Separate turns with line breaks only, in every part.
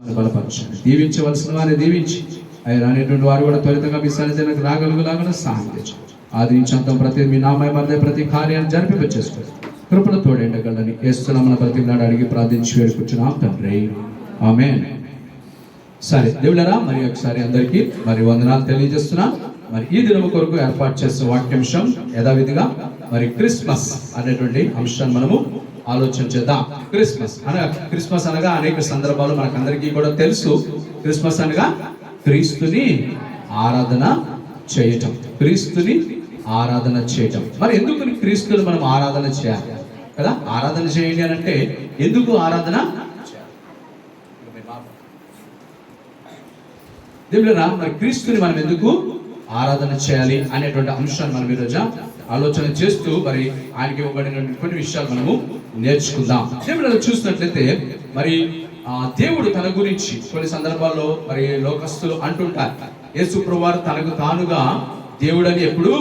బలపరచండి. దీవించవలసిన వారిని దీవించి ఆయన అనేటువంటి వారు కూడా త్వరితంగా మీ సన్నిధిలోకి రాగలుగులాగా సహాయం తెచ్చండి. ఆదించంతం ప్రతి మీ నామయ మధ్య ప్రతి కార్యాన్ని జరిపింపచేసుకోండి. కృపను తోడేండగలని యేసునామమున ప్రతినాడు అడిగి ప్రార్థించి వేడుకుంటున్నాం తండ్రి, ఆమేన్. సరే దేవుళ్ళరా, మరి ఒకసారి అందరికీ మరి వందనాలు తెలియజేస్తున్నా. మరి ఈ దినము కొరకు ఏర్పాటు చేసిన వాక్యాంశం యథావిధిగా మరి క్రిస్మస్ అనేటువంటి అంశాన్ని మనము ఆలోచన చేద్దాం. క్రిస్మస్ అనగా అనేక సందర్భాలు మనకందరికీ కూడా తెలుసు. క్రిస్మస్ అనగా క్రీస్తుని ఆరాధన చేయటం, క్రీస్తుని ఆరాధన చేయటం. మరి ఎందుకు క్రీస్తుని మనం ఆరాధన చేయాలి కదా? ఆరాధన చేయండి అని అంటే ఎందుకు ఆరాధన దేవుళ్ళరా, మరి క్రీస్తుని మనం ఎందుకు ఆరాధన చేయాలి అనేటువంటి అంశాన్ని మనం ఈరోజు ఆలోచన చేస్తూ మరి ఆయనకి ఇవ్వబడిన కొన్ని విషయాలు మనము నేర్చుకుందాం. దేవుడు చూసినట్లయితే మరి దేవుడు తన గురించి కొన్ని సందర్భాల్లో మరి లోకస్తులు అంటుంటారు, యేసు ప్రభువారు తనకు తానుగా దేవుడని ఎప్పుడు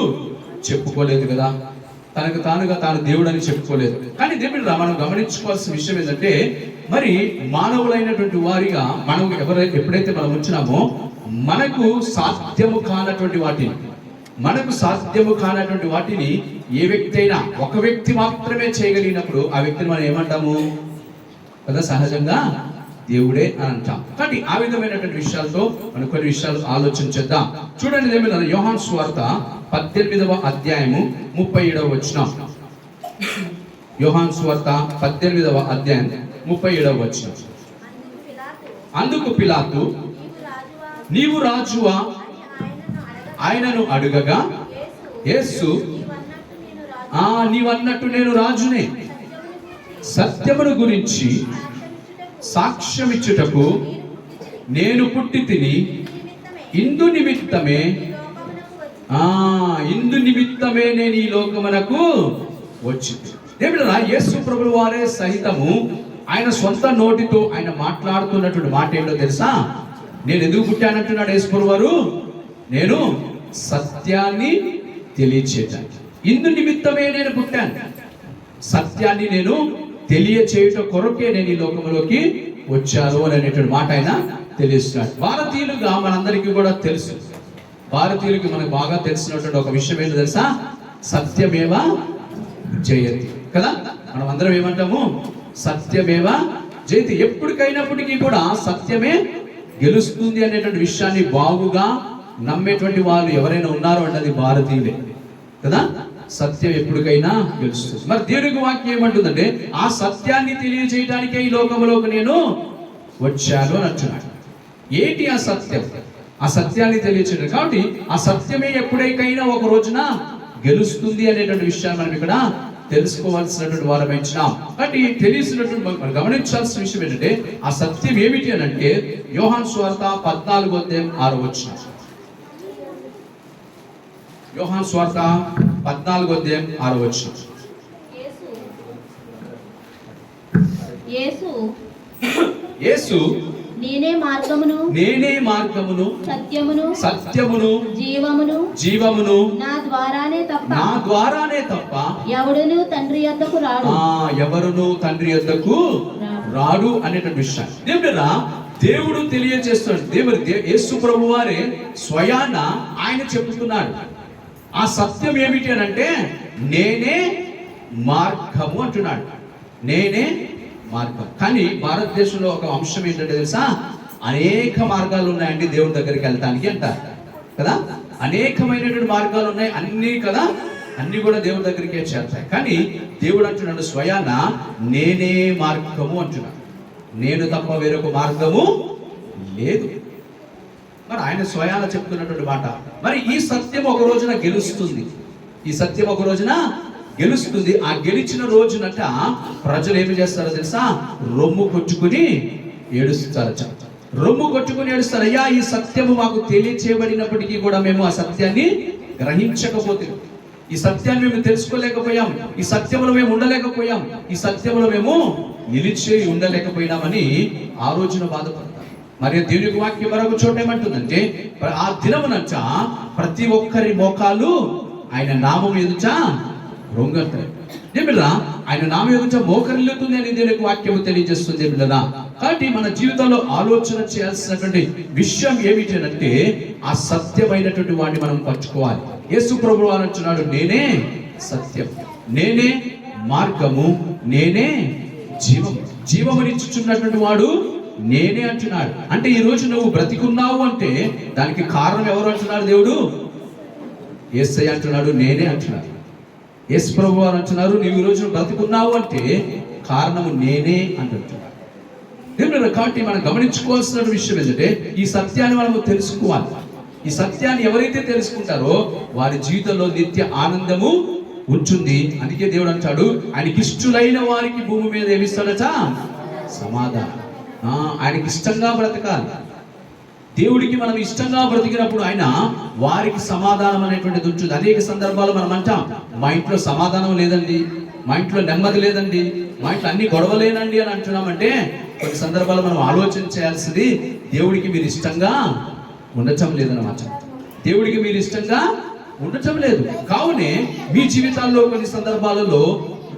చెప్పుకోలేదు కదా, తనకు తానుగా తాను దేవుడని చెప్పుకోలేదు. కానీ దేవుడు మనం గమనించుకోవాల్సిన విషయం ఏంటంటే, మరి మానవులైనటువంటి వారిగా మనం ఎప్పుడైతే మనం ఉంచినామో మనకు సాధ్యము కానటువంటి వాటిని ఏ వ్యక్తి అయినా ఒక వ్యక్తి మాత్రమే చేయగలిగినప్పుడు ఆ వ్యక్తిని మనం ఏమంటాము కదా? సహజంగా దేవుడే అని అంటాం. కానీ ఆ విధమైనటువంటి విషయాలతో మనం కొన్ని విషయాలు ఆలోచన చేద్దాం. చూడండి, ఏమైనా యోహాను సువార్త 18వ అధ్యాయము 37వ వచనం. యోహాను సువార్త 18వ అధ్యాయం 37వ వచనం. అందుకు పిలాతు, నీవు రాజువా ఆయనను అడుగగా యేసు, నీవన్నట్టు నేను రాజునే, సత్యమును గురించి సాక్ష్యమిచ్చుటకు నేను పుట్టి తిని, ఇందు నిమిత్తమే నేను ఈ లోకమునకు వచ్చింది. దేవుడా, యేసు ప్రభువు వారే సహితము ఆయన సొంత నోటితో ఆయన మాట్లాడుతున్నటువంటి మాట ఏంటో తెలుసా? నేను ఎందుకు పుట్టానంటున్నాడు యేసు ప్రభువు వారు? నేను సత్యాన్ని తెలియచేయటానికి, ఇందు నిమిత్తమే నేను పుట్టాను, సత్యాన్ని నేను తెలియచేయటం కొరకే నేను ఈ లోకంలోకి వచ్చాను అనేటువంటి మాట ఆయన తెలుస్తున్నాడు. భారతీయులుగా మనందరికీ కూడా తెలుసు, భారతీయులకి మనకు బాగా తెలిసినటువంటి ఒక విషయం ఏంటో తెలుసా? సత్యమేవ జయతి కదా. మనం అందరం ఏమంటాము? సత్యమేవ జయతి. ఎప్పటికైనప్పటికీ కూడా సత్యమే గెలుస్తుంది అనేటువంటి విషయాన్ని బాగుగా నమ్మేటువంటి వాళ్ళు ఎవరైనా ఉన్నారో అంటే అది భారతీయులే కదా. సత్యం ఎప్పటికైనా గెలుస్తుంది. మరి దేవుని వాక్యం ఏమంటుందంటే, ఆ సత్యాన్ని తెలియజేయడానికే ఈ లోకంలోకి నేను వచ్చాను అని అంటున్నాడు. ఏంటి ఆ సత్యం? ఆ సత్యాన్ని తెలియచేయడం. కాబట్టి ఆ సత్యమే ఎప్పుడైకైనా ఒక రోజున గెలుస్తుంది అనేటువంటి విషయాన్ని మనం ఇక్కడ తెలుసుకోవాల్సినటువంటి వారం ఇచ్చినాం. కాబట్టి తెలిసినటువంటి మనం గమనించాల్సిన విషయం ఏంటంటే, ఆ సత్యం ఏమిటి అని అంటే యోహాను సువార్త 14వ వచనం. యోహాను సువార్త 14వ వచనం. యేసు
నేనే మార్గమును సత్యమును జీవమును నా ద్వారానే తప్ప ఎవడును తండ్రి యొద్దకు
రాడు అనేటువంటి విషయం దేవుడు తెలియజేస్తున్నాడు. యేసు ప్రభువు వారే స్వయాన ఆయన చెప్తున్నాడు. ఆ సత్యం ఏమిటి అని అంటే నేనే మార్గము అంటున్నాడు. నేనే మార్గం. కానీ భారతదేశంలో ఒక అంశం ఏంటంటే తెలుసా? అనేక మార్గాలు ఉన్నాయండి దేవుడి దగ్గరికి వెళ్తానికి అంటారు కదా. అనేకమైనటువంటి మార్గాలు ఉన్నాయి అన్ని కదా, అన్ని కూడా దేవుడి దగ్గరికే చేరుతాయి. కానీ దేవుడు అంటున్నాడు స్వయాన నేనే మార్గము అంటున్నాడు. నేను తప్ప వేరొక మార్గము లేదు. మరి ఆయన స్వయాన చెప్తున్నటువంటి మాట. మరి ఈ సత్యం ఒక రోజున గెలుస్తుంది. ఆ గెలిచిన రోజునట ప్రజలు ఏమి చేస్తారో తెలుసా? రొమ్ము కొట్టుకుని ఏడుస్తారు. అయ్యా, ఈ సత్యము మాకు తెలియచేయబడినప్పటికీ కూడా మేము ఆ సత్యాన్ని గ్రహించకపోతే, ఈ సత్యాన్ని మేము తెలుసుకోలేకపోయాం, ఈ సత్యంలో మేము ఉండలేకపోయాం, ఈ సత్యంలో మేము నిలిచి ఉండలేకపోయినామని ఆ రోజున బాధపడతారు. మరి దేవుని వాక్యం మరొక చోట ఏమంటుందంటే, ఆ దినమునంట ప్రతి ఒక్కరి మోకాలు ఆయన నామం ఎదుట రొంగతాయి. దేవుడా ఆయన నామ ఎదుట మోకరిల్లుతుంది అని దేవునికి వాక్యము తెలియజేస్తుంది దేవుడా. కాబట్టి మన జీవితంలో ఆలోచన చేయాల్సినటువంటి విషయం ఏమిటంటే ఆ సత్యమైనటువంటి వాడిని మనం పట్టుకోవాలి. యేసు ప్రభువు అంటున్నాడు, నేనే సత్యం, నేనే మార్గము, నేనే జీవము. జీవమునిచ్చుచున్నటువంటి వాడు నేనే అంటున్నాడు. అంటే ఈ రోజు నువ్వు బ్రతికున్నావు అంటే దానికి కారణం ఎవరు అంటున్నాడు? దేవుడు. యేసయ్య అంటున్నాడు, నేనే అంటున్నాడు. యేసు ప్రభువు అంటున్నారు, నీవు ఈ రోజు బ్రతికున్నావు అంటే కారణము నేనే అంటున్నాడు. దేవుడు. కాబట్టి మనం గమనించుకోవాల్సిన విషయం ఏంటంటే ఈ సత్యాన్ని మనము తెలుసుకోవాలి. ఈ సత్యాన్ని ఎవరైతే తెలుసుకుంటారో వారి జీవితంలో నిత్య ఆనందము ఉంటుంది. అందుకే దేవుడు అంటాడు, ఆయనకి ఇష్టలైన వారికి భూమి మీద ఏమిస్తాడట? సమాధానం. ఆయనకి ఇష్టంగా బ్రతకాలి. దేవుడికి మనం ఇష్టంగా బ్రతికినప్పుడు ఆయన వారికి సమాధానం అనేటువంటిది ఉంటుంది. అనేక సందర్భాలు మనం అంటాం, మా ఇంట్లో సమాధానం లేదండి, మా ఇంట్లో నెమ్మది లేదండి, మా ఇంట్లో అన్ని గొడవలేనండి అని అంటున్నామంటే కొన్ని సందర్భాలు మనం ఆలోచన చేయాల్సింది, దేవుడికి మీరు ఇష్టంగా ఉండటం లేదన్నమాట. దేవుడికి మీరు ఇష్టంగా ఉండటం లేదు. కావునే మీ జీవితాల్లో కొన్ని సందర్భాలలో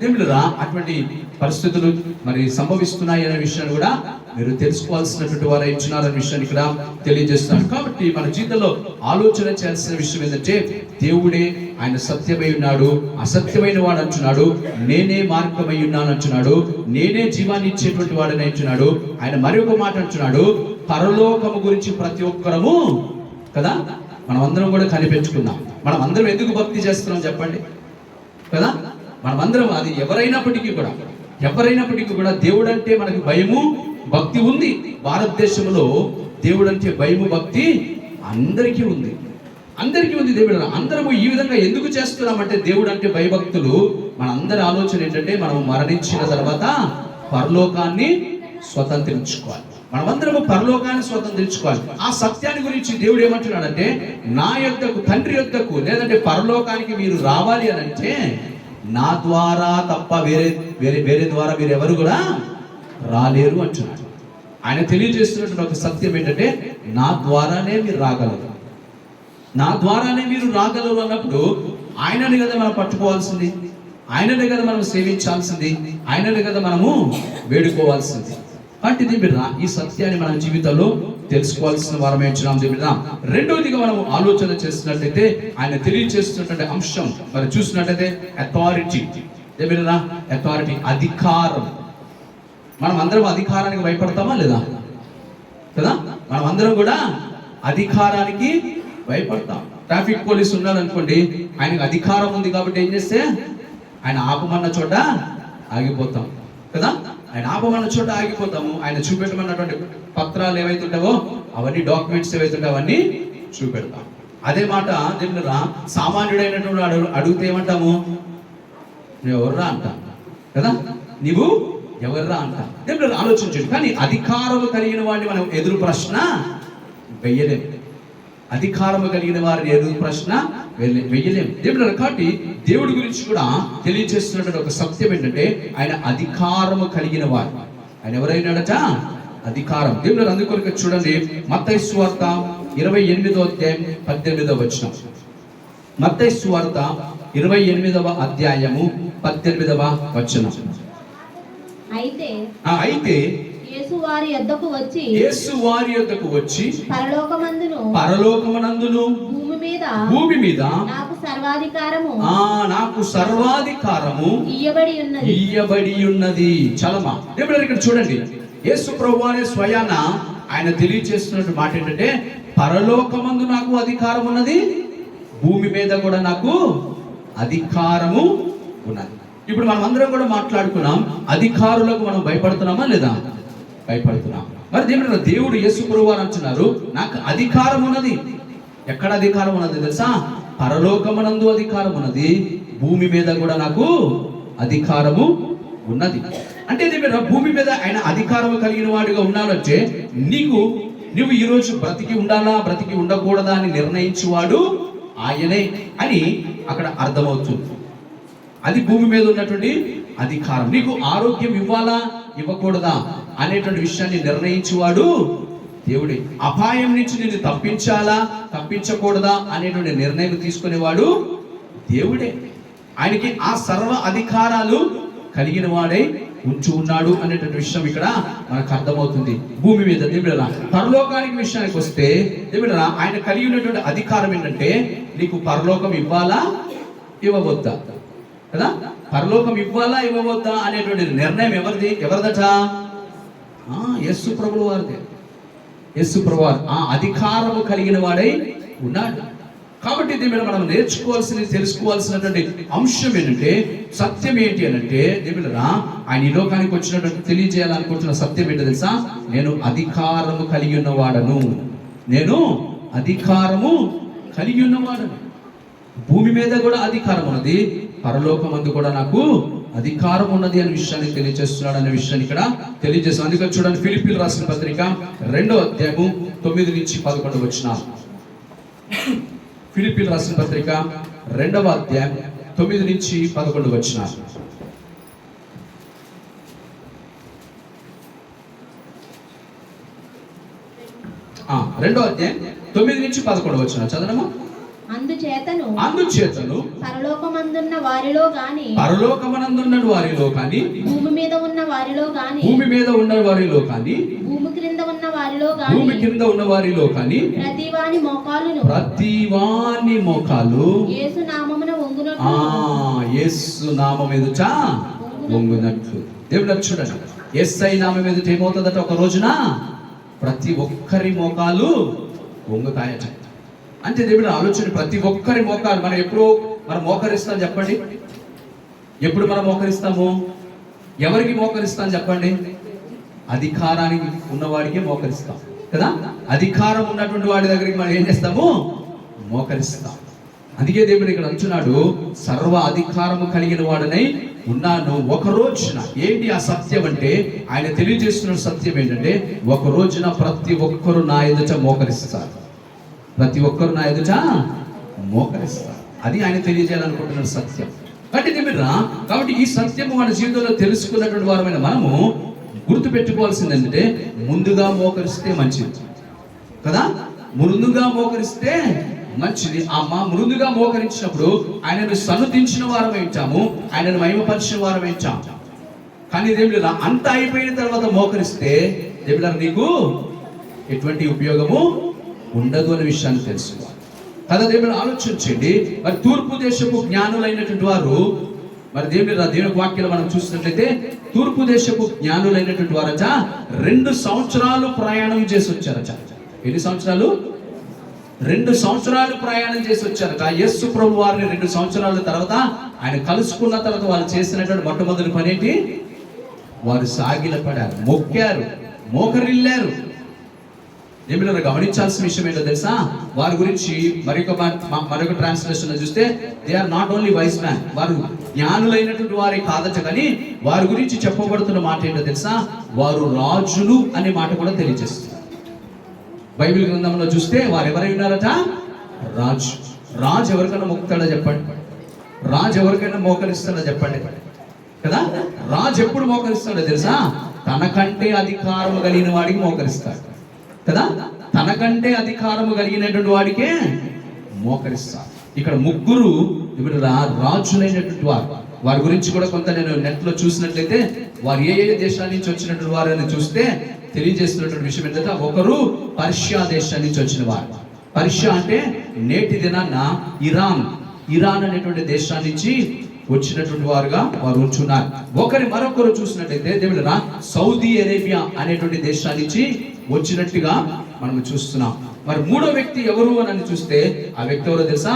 దేవుడురా అటువంటి పరిస్థితులు మరి సంభవిస్తున్నాయి అనే విషయాన్ని కూడా మీరు తెలుసుకోవాల్సినటువంటి వారు ఇచ్చినారనే విషయాన్ని ఇక్కడ తెలియజేస్తున్నారు. కాబట్టి మన జీవితంలో ఆలోచన చేయాల్సిన విషయం ఏంటంటే దేవుడే ఆయన సత్యమై ఉన్నాడు, అసత్యమైన వాడు అంటున్నాడు, నేనే మార్గమై ఉన్నాను అంటున్నాడు, నేనే జీవాన్ని ఇచ్చేటువంటి వాడని అంటున్నాడు. ఆయన మరి ఒక మాట అంటున్నాడు, పరలోకము గురించి ప్రతి ఒక్కరము కదా మనం అందరం కూడా కనిపెట్టుకుందాం. మనం అందరం ఎందుకు భక్తి చేస్తున్నాం చెప్పండి కదా? మనమందరం అది ఎవరైనప్పటికీ కూడా దేవుడు అంటే మనకి భయము భక్తి ఉంది. భారతదేశంలో దేవుడు అంటే భయము భక్తి అందరికీ ఉంది. దేవుడు అందరము ఈ విధంగా ఎందుకు చేస్తున్నామంటే దేవుడు అంటే భయభక్తులు మనందరి ఆలోచన ఏంటంటే మనం మరణించిన తర్వాత పరలోకాన్ని స్వతంత్రించుకోవాలి. మనమందరము పరలోకాన్ని స్వతంత్రించుకోవాలి. ఆ సత్యాన్ని గురించి దేవుడు ఏమంటున్నాడంటే, నా యొద్దకు, తండ్రి యొద్దకు, లేదంటే పరలోకానికి మీరు రావాలి అని అంటే నా ద్వారా తప్ప వేరే ద్వారా మీరు ఎవరు కూడా రాలేరు అంటున్నాడు. ఆయన తెలియజేస్తున్నటువంటి ఒక సత్యం ఏంటంటే, నా ద్వారానే మీరు రాగలరు, నా ద్వారానే మీరు రాగలరు అన్నప్పుడు ఆయనని కదా మనం పట్టుకోవాల్సింది, ఆయననే కదా మనం సేవించాల్సింది, ఆయననే కదా మనము వేడుకోవాల్సింది. కాబట్టి దేవుడా ఈ సత్యాన్ని మన జీవితంలో తెలుసుకోవాల్సిన వారమే ఇచ్చినాం దేవుడా. రెండవదిగా మనం ఆలోచన చేస్తున్నట్లయితే ఆయన తెలియజేస్తున్నటువంటి అంశం మరి చూసినట్లయితే అథారిటీ. దేవుడా అథారిటీ, అధికారం. మనం అందరం అధికారానికి భయపడతామా లేదా కదా? మనం అందరం కూడా అధికారానికి భయపడతాం. ట్రాఫిక్ పోలీసు ఉన్నాడు అనుకోండి, ఆయనకు అధికారం ఉంది కాబట్టి ఏం చేస్తే ఆయన ఆపమన్న చోట ఆగిపోతాం కదా? ఆయన ఆపమన్న చోట ఆగిపోతాము. ఆయన చూపెట్టమన్నటువంటి పత్రాలు ఏవైతే ఉంటావో అవన్నీ, డాక్యుమెంట్స్ ఏవైతే ఉంటాయో అవన్నీ చూపెడతాం. అదే మాట దేవుడురా సామాన్యుడైనటువంటి అడిగితే ఏమంటాము? నువ్వు ఎవర్రా అంటాం కదా? నీవు ఎవర్రా అంటాం. దేవుడు ఆలోచించండి. కానీ అధికారము కలిగిన వాడిని మనం ఎదురు ప్రశ్న వెయ్యలేము. అధికారము కలిగిన వారిని ఎదురు ప్రశ్న వెయ్యలేము. దేవుడు కాబట్టి దేవుడి గురించి కూడా తెలియజేస్తున్నటువంటి ఒక సత్యం ఏంటంటే ఆయన అధికారము కలిగిన వారు. ఆయన ఎవరైనాడట? అధికారం. దేవుడు అందుకొరకు చూడండి, మత్తయి సువార్త 28వ అధ్యాయం 18వ వచనం. మత్తయి సువార్త 28వ అధ్యాయము 18వ వచనం. అయితే
యేసు వారి యొద్దకు వచ్చి
పరలోకమందును భూమి మీద నాకు సర్వాధికారము ఇయ్యబడి ఉన్నది. చలమా దేవుడు ఇక్కడ చూడండి, యేసు ప్రభువానే స్వయాన ఆయన తెలియజేస్తున్న మాట ఏంటంటే, పరలోకమందు నాకు అధికారం ఉన్నది, భూమి మీద కూడా నాకు అధికారము ఉన్నది. ఇప్పుడు మనం అందరం కూడా మాట్లాడుకున్నాం, అధికారులకు మనం భయపడుతున్నామా లేదా? భయపడుతున్నాం. మరి దేవుడు యేసు ప్రభువారు అంటున్నారు, నాకు అధికారం ఉన్నది. ఎక్కడ అధికారం ఉన్నది తెలుసా? పరలోకమునందు అధికారం ఉన్నది, భూమి మీద కూడా నాకు అధికారము ఉన్నది. అంటే భూమి మీద ఆయన అధికారము కలిగిన వాడిగా ఉన్నాడంటే నువ్వు ఈరోజు బ్రతికి ఉండాలా బ్రతికి ఉండకూడదా అని నిర్ణయించువాడు ఆయనే అని అక్కడ అర్థమవుతుంది. అది భూమి మీద ఉన్నటువంటి అధికారం. నీకు ఆరోగ్యం ఇవ్వాలా ఇవ్వకూడదా అనేటువంటి విషయాన్ని నిర్ణయించువాడు దేవుడే. అపాయం నుంచి నిన్ను తప్పించాలా తప్పించకూడదా అనేటువంటి నిర్ణయం తీసుకునేవాడు దేవుడే. ఆయనకి ఆ సర్వ అధికారాలు కలిగిన వాడై ఉంచు ఉన్నాడు అనేటువంటి విషయం ఇక్కడ మనకు అర్థమవుతుంది. భూమి మీద దేవుడా పరలోకానికి విషయానికి వస్తే దేవుడా ఆయన కలిగి ఉన్నటువంటి అధికారం ఏంటంటే నీకు పరలోకం ఇవ్వాలా ఇవ్వవద్దా కదా, పరలోకం ఇవ్వాలా ఇవ్వవద్దా అనేటువంటి నిర్ణయం ఎవరిదట? యేసు ప్రభువు వారిదే. యేసు ప్రభువు ఆ అధికారము కలిగిన వాడై ఉన్నాడు. కాబట్టి దేవుడు మనం తెలుసుకోవాల్సినటువంటి అంశం ఏంటంటే, సత్యం ఏంటి అనంటే దేవుడురా ఆయన ఈ లోకానికి వచ్చినటువంటి తెలియజేయాలనుకుంటున్న సత్యం ఏంటో తెలుసా? నేను అధికారము కలిగి ఉన్నవాడను, నేను అధికారము కలిగి ఉన్నవాడను. భూమి మీద కూడా అధికారం ఉన్నది, పరలోకమందు కూడా నాకు అధికారం ఉన్నది అనే విషయాన్ని తెలియజేస్తున్నాడు అనే విషయాన్ని ఇక్కడ తెలియజేస్తాను. అందుకని చూడండి, ఫిలిప్పీయులకు రాసిన పత్రిక 2వ అధ్యాయము 9 నుంచి 11 వచనాలు. ఫిలిప్పీయులకు రాసిన పత్రిక 2వ అధ్యాయం 9 నుంచి 11 వచనాలు. 2వ అధ్యాయం 9 నుంచి 11 వచనాలు చదవమా. అందుచేతను
పరలోకమందున్న వారిలో గాని భూమి మీద ఉన్న వారిలో గాని భూమి క్రింద ఉన్న వారిలో గాని
ప్రతివాని మోకాలు
యేసు నామమున
యేసు నామం ఎదుట వంగునట్లు. దేవుడు చూడండి, యేసయ్య నామం ఎదుట ఏమవుతుందట? ఒక రోజున ప్రతి ఒక్కరి మోకాలు వంగుతాయట. అంటే దేవుడు ఆలోచన, ప్రతి ఒక్కరి మోకాలు మనం మోకరిస్తాం చెప్పండి. ఎప్పుడు మనం మోకరిస్తాము? ఎవరికి మోకరిస్తాం చెప్పండి? అధికారానికి ఉన్నవాడికి మోకరిస్తాం కదా. అధికారం ఉన్నటువంటి వాడి దగ్గరికి మనం ఏం చేస్తాము? మోకరిస్తాం. అందుకే దేవుడు ఇక్కడ అంటున్నాడు, సర్వ అధికారము కలిగిన వాడనై ఉన్నాను. ఒక రోజున ఏంటి ఆ సత్యం అంటే, ఆయన తెలియజేస్తున్న సత్యం ఏంటంటే, ఒక రోజున ప్రతి ఒక్కరు నా ఎదుట మోకరిస్తారు, ప్రతి ఒక్కరు నా ఎదుట మోకరిస్తారు. అది ఆయన తెలియజేయాలనుకుంటున్న సత్యం. కాబట్టి ఈ సత్యము మన జీవితంలో తెలుసుకున్నటువంటి వారమైన మనము గుర్తుపెట్టుకోవాల్సింది ఏంటంటే, ముందుగా మోకరిస్తే మంచిది కదా. ముందుగా మోకరిస్తే మంచిది. ముందుగా మోకరించినప్పుడు ఆయనను సన్నుతించిన వారం ఏంటాము, ఆయనను మహిమపరిచిన వారం ఏంటాము. కానీ దేవుడు అంత అయిపోయిన తర్వాత మోకరిస్తే దేవుడు నీకు ఎటువంటి ఉపయోగము ఉండదు అనే విషయాన్ని తెలుసుకోవాలి కదా. దేవుడు ఆలోచించండి, మరి తూర్పు దేశపు జ్ఞానులైనటువంటి వారు, మరి దేవుని వాక్యాలు మనం చూసినట్లయితే తూర్పు దేశపు జ్ఞానులైనటువంటి వారట 2 సంవత్సరాలు ప్రయాణం చేసి వచ్చారట. ఎన్ని సంవత్సరాలు? 2 సంవత్సరాలు ప్రయాణం చేసి వచ్చారట. యేసు ప్రభు వారిని 2 సంవత్సరాల తర్వాత ఆయన కలుసుకున్న తర్వాత వాళ్ళు చేసినటువంటి మొట్టమొదటి పని ఏంటి? వారు సాగిలపడారు, మొక్కారు, మోకరిల్లారు. ఏమిటో గమనించాల్సిన విషయం ఏంటో తెలుసా? వారి గురించి మరొక ట్రాన్స్లేషన్ లో చూస్తే, they are not only wise man, వారు జ్ఞానులైనటువంటి వారి కాదట. కానీ వారి గురించి చెప్పబడుతున్న మాట ఏంటో తెలుసా? వారు రాజులు అనే మాట కూడా తెలియజేస్తుంది. బైబిల్ గ్రంథంలో చూస్తే వారు ఎవరై ఉన్నారట? రాజు. రాజు ఎవరికైనా మొక్కుతాడో చెప్పండి? రాజు ఎవరికైనా మోకరిస్తాడో చెప్పండి కదా. రాజు ఎప్పుడు మోకరిస్తాడో తెలుసా? తనకంటే అధికారము కలిగిన వాడికి మోకరిస్తాడు కదా. తనకంటే అధికారము కలిగినటువంటి వాడికే మోకరిస్తారు. ఇక్కడ ముగ్గురు రాజులైనటువంటి వారి గురించి కూడా కొంత నేను నెట్ లో చూసినట్లయితే, వారు ఏ దేశాల నుంచి వచ్చినటువంటి వారు అని చూస్తే తెలియజేస్తున్నటువంటి విషయం ఏంటంటే, ఒకరు పర్షియా దేశం నుంచి వచ్చిన వారు. పర్షియా అంటే నేటి దినాన్న ఇరాన్ అనేటువంటి దేశాన్ని నుంచి వచ్చినటువంటి వారుగా వారు ఉంచున్నారు. మరొకరు చూసినట్లయితే దేవుడు సౌదీ అరేబియా అనేటువంటి దేశాన్ని నుంచి వచ్చినట్టుగా మనం చూస్తున్నాం. మరి 3వ వ్యక్తి ఎవరు అని చూస్తే, ఆ వ్యక్తి ఎవరో తెలుసా?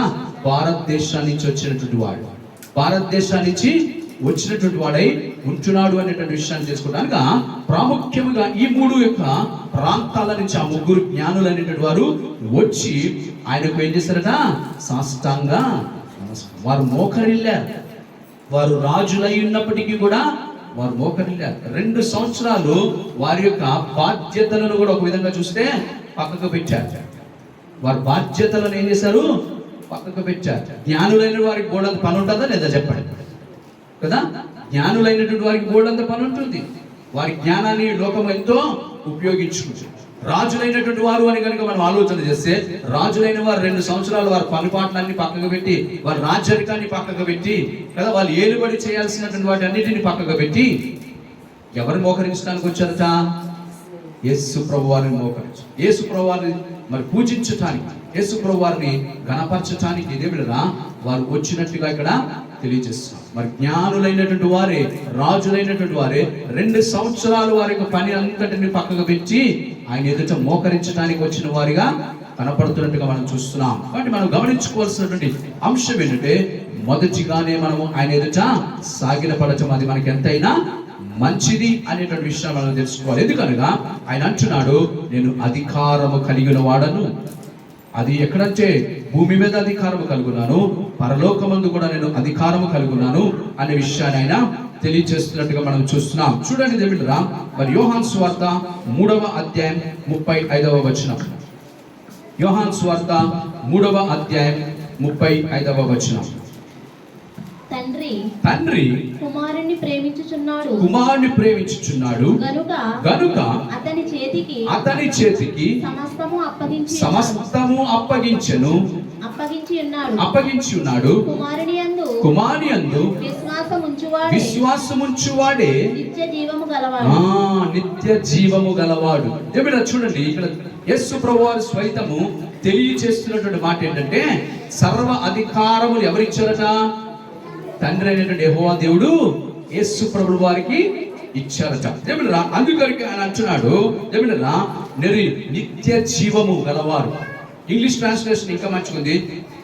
భారతదేశాన్ని నుంచి వచ్చినటువంటి వాడు, భారతదేశాన్ని నుంచి వచ్చినటువంటి వాడై ఉంటున్నాడు అనేటువంటి విషయాన్ని తెలుసుకోవడానికి ప్రాముఖ్యంగా ఈ 3 యొక్క ప్రాంతాల నుంచి ఆ ముగ్గురు జ్ఞానులు అనేటువంటి వారు వచ్చి ఆయనకు ఏం చేశారట? సాష్టాంగ వారు మోకరిల్లారు. వారు రాజులై ఉన్నప్పటికీ కూడా వారు మోకరిల్లారు. 2 సంవత్సరాలు వారి యొక్క బాధ్యతలను కూడా ఒక విధంగా చూస్తే పక్కకు పెట్టారు. వారి బాధ్యతలను ఏం చేశారు? పక్కకు పెట్టారు. జ్ఞానులైన వారికి బోర్డంత పని ఉంటుందా లేదా చెప్పండి కదా. జ్ఞానులైనటువంటి వారికి బోర్డంత పని ఉంటుంది. వారి జ్ఞానాన్ని లోకం ఎంతో ఉపయోగించుకుంటుంది. రాజులైనటువంటి వారు అని కనుక మనం ఆలోచన చేస్తే, రాజులైన వారు 2 సంవత్సరాలు వారి పనిపాట్లన్నీ పక్కకు పెట్టి, వారి రాజ్యాధికాన్ని పక్కకు పెట్టి కదా, వాళ్ళు ఏలుబడి చేయాల్సినటువంటి వాటి అన్నిటిని పక్కకు పెట్టి ఎవరు మోకరించడానికి వచ్చారట? యేసు ప్రభు వారిని మోకరించు, యేసు ప్రభు వారిని మరి పూజించటానికి, యేసు ప్రభు వారిని గణపరచటానికి దేవుడురా వారు వచ్చినట్టుగా ఇక్కడ తెలియజేస్తున్నారు. మరి జ్ఞానులైనటువంటి వారే, రాజులైనటువంటి వారే 2 సంవత్సరాలు వారి యొక్క పని అంతటిని పక్కకు పెట్టి ఆయన ఎదుట మోకరించడానికి వచ్చిన వారిగా కనపడుతున్నట్టుగా మనం చూస్తున్నాం. కాబట్టి మనం గమనించుకోవాల్సినటువంటి అంశం ఏంటంటే, మొదటిగానే మనము ఆయన ఎదుట సాగిల పడటం అది మనకి ఎంతైనా మంచిది అనేటువంటి విషయం మనం తెలుసుకోవాలి. ఎందుకనగా ఆయన అంటున్నాడు, నేను అధికారము కలిగిన వాడను. అది ఎక్కడంటే భూమి మీద అధికారము కలుగున్నాను, పరలోకమందు కూడా నేను అధికారము కలుగున్నాను అనే విషయాన్ని ఆయన తెలియజేస్తున్నట్టుగా మనం చూస్తున్నాం. చూడండి దేవుడురా, మరి యోహాను సువార్త 3వ అధ్యాయం 35వ వచనం. యోహాను సువార్త 3వ అధ్యాయం 35వ వచనం. తండ్రి
కుమారుణ్ణి
ప్రేమించుచున్నాడు గనుక అతని చేతికి సమస్తము అప్పగించి ఉన్నాడు. కుమారుని యందు విశ్వాసముంచువాడే నిత్య జీవము గలవాడు. దేవుడా చూడండి, ఇక్కడ యేసు ప్రభువారు స్వైతము తెలియచేస్తున్నటువంటి మాట ఏంటంటే, సర్వ అధికారములు ఎవరిచ్చారట? తండ్రి అయినటువంటి యెహోవా దేవుడు యేసు ప్రభువు వారికి ఇచ్చారట. దేవుడురా, అందుకని ఆయన అంటున్నాడు, దేవుడురా నిత్య జీవము గలవారు. ఇంగ్లీష్ ట్రాన్స్లేషన్ ఇంకా మంచిగుంది.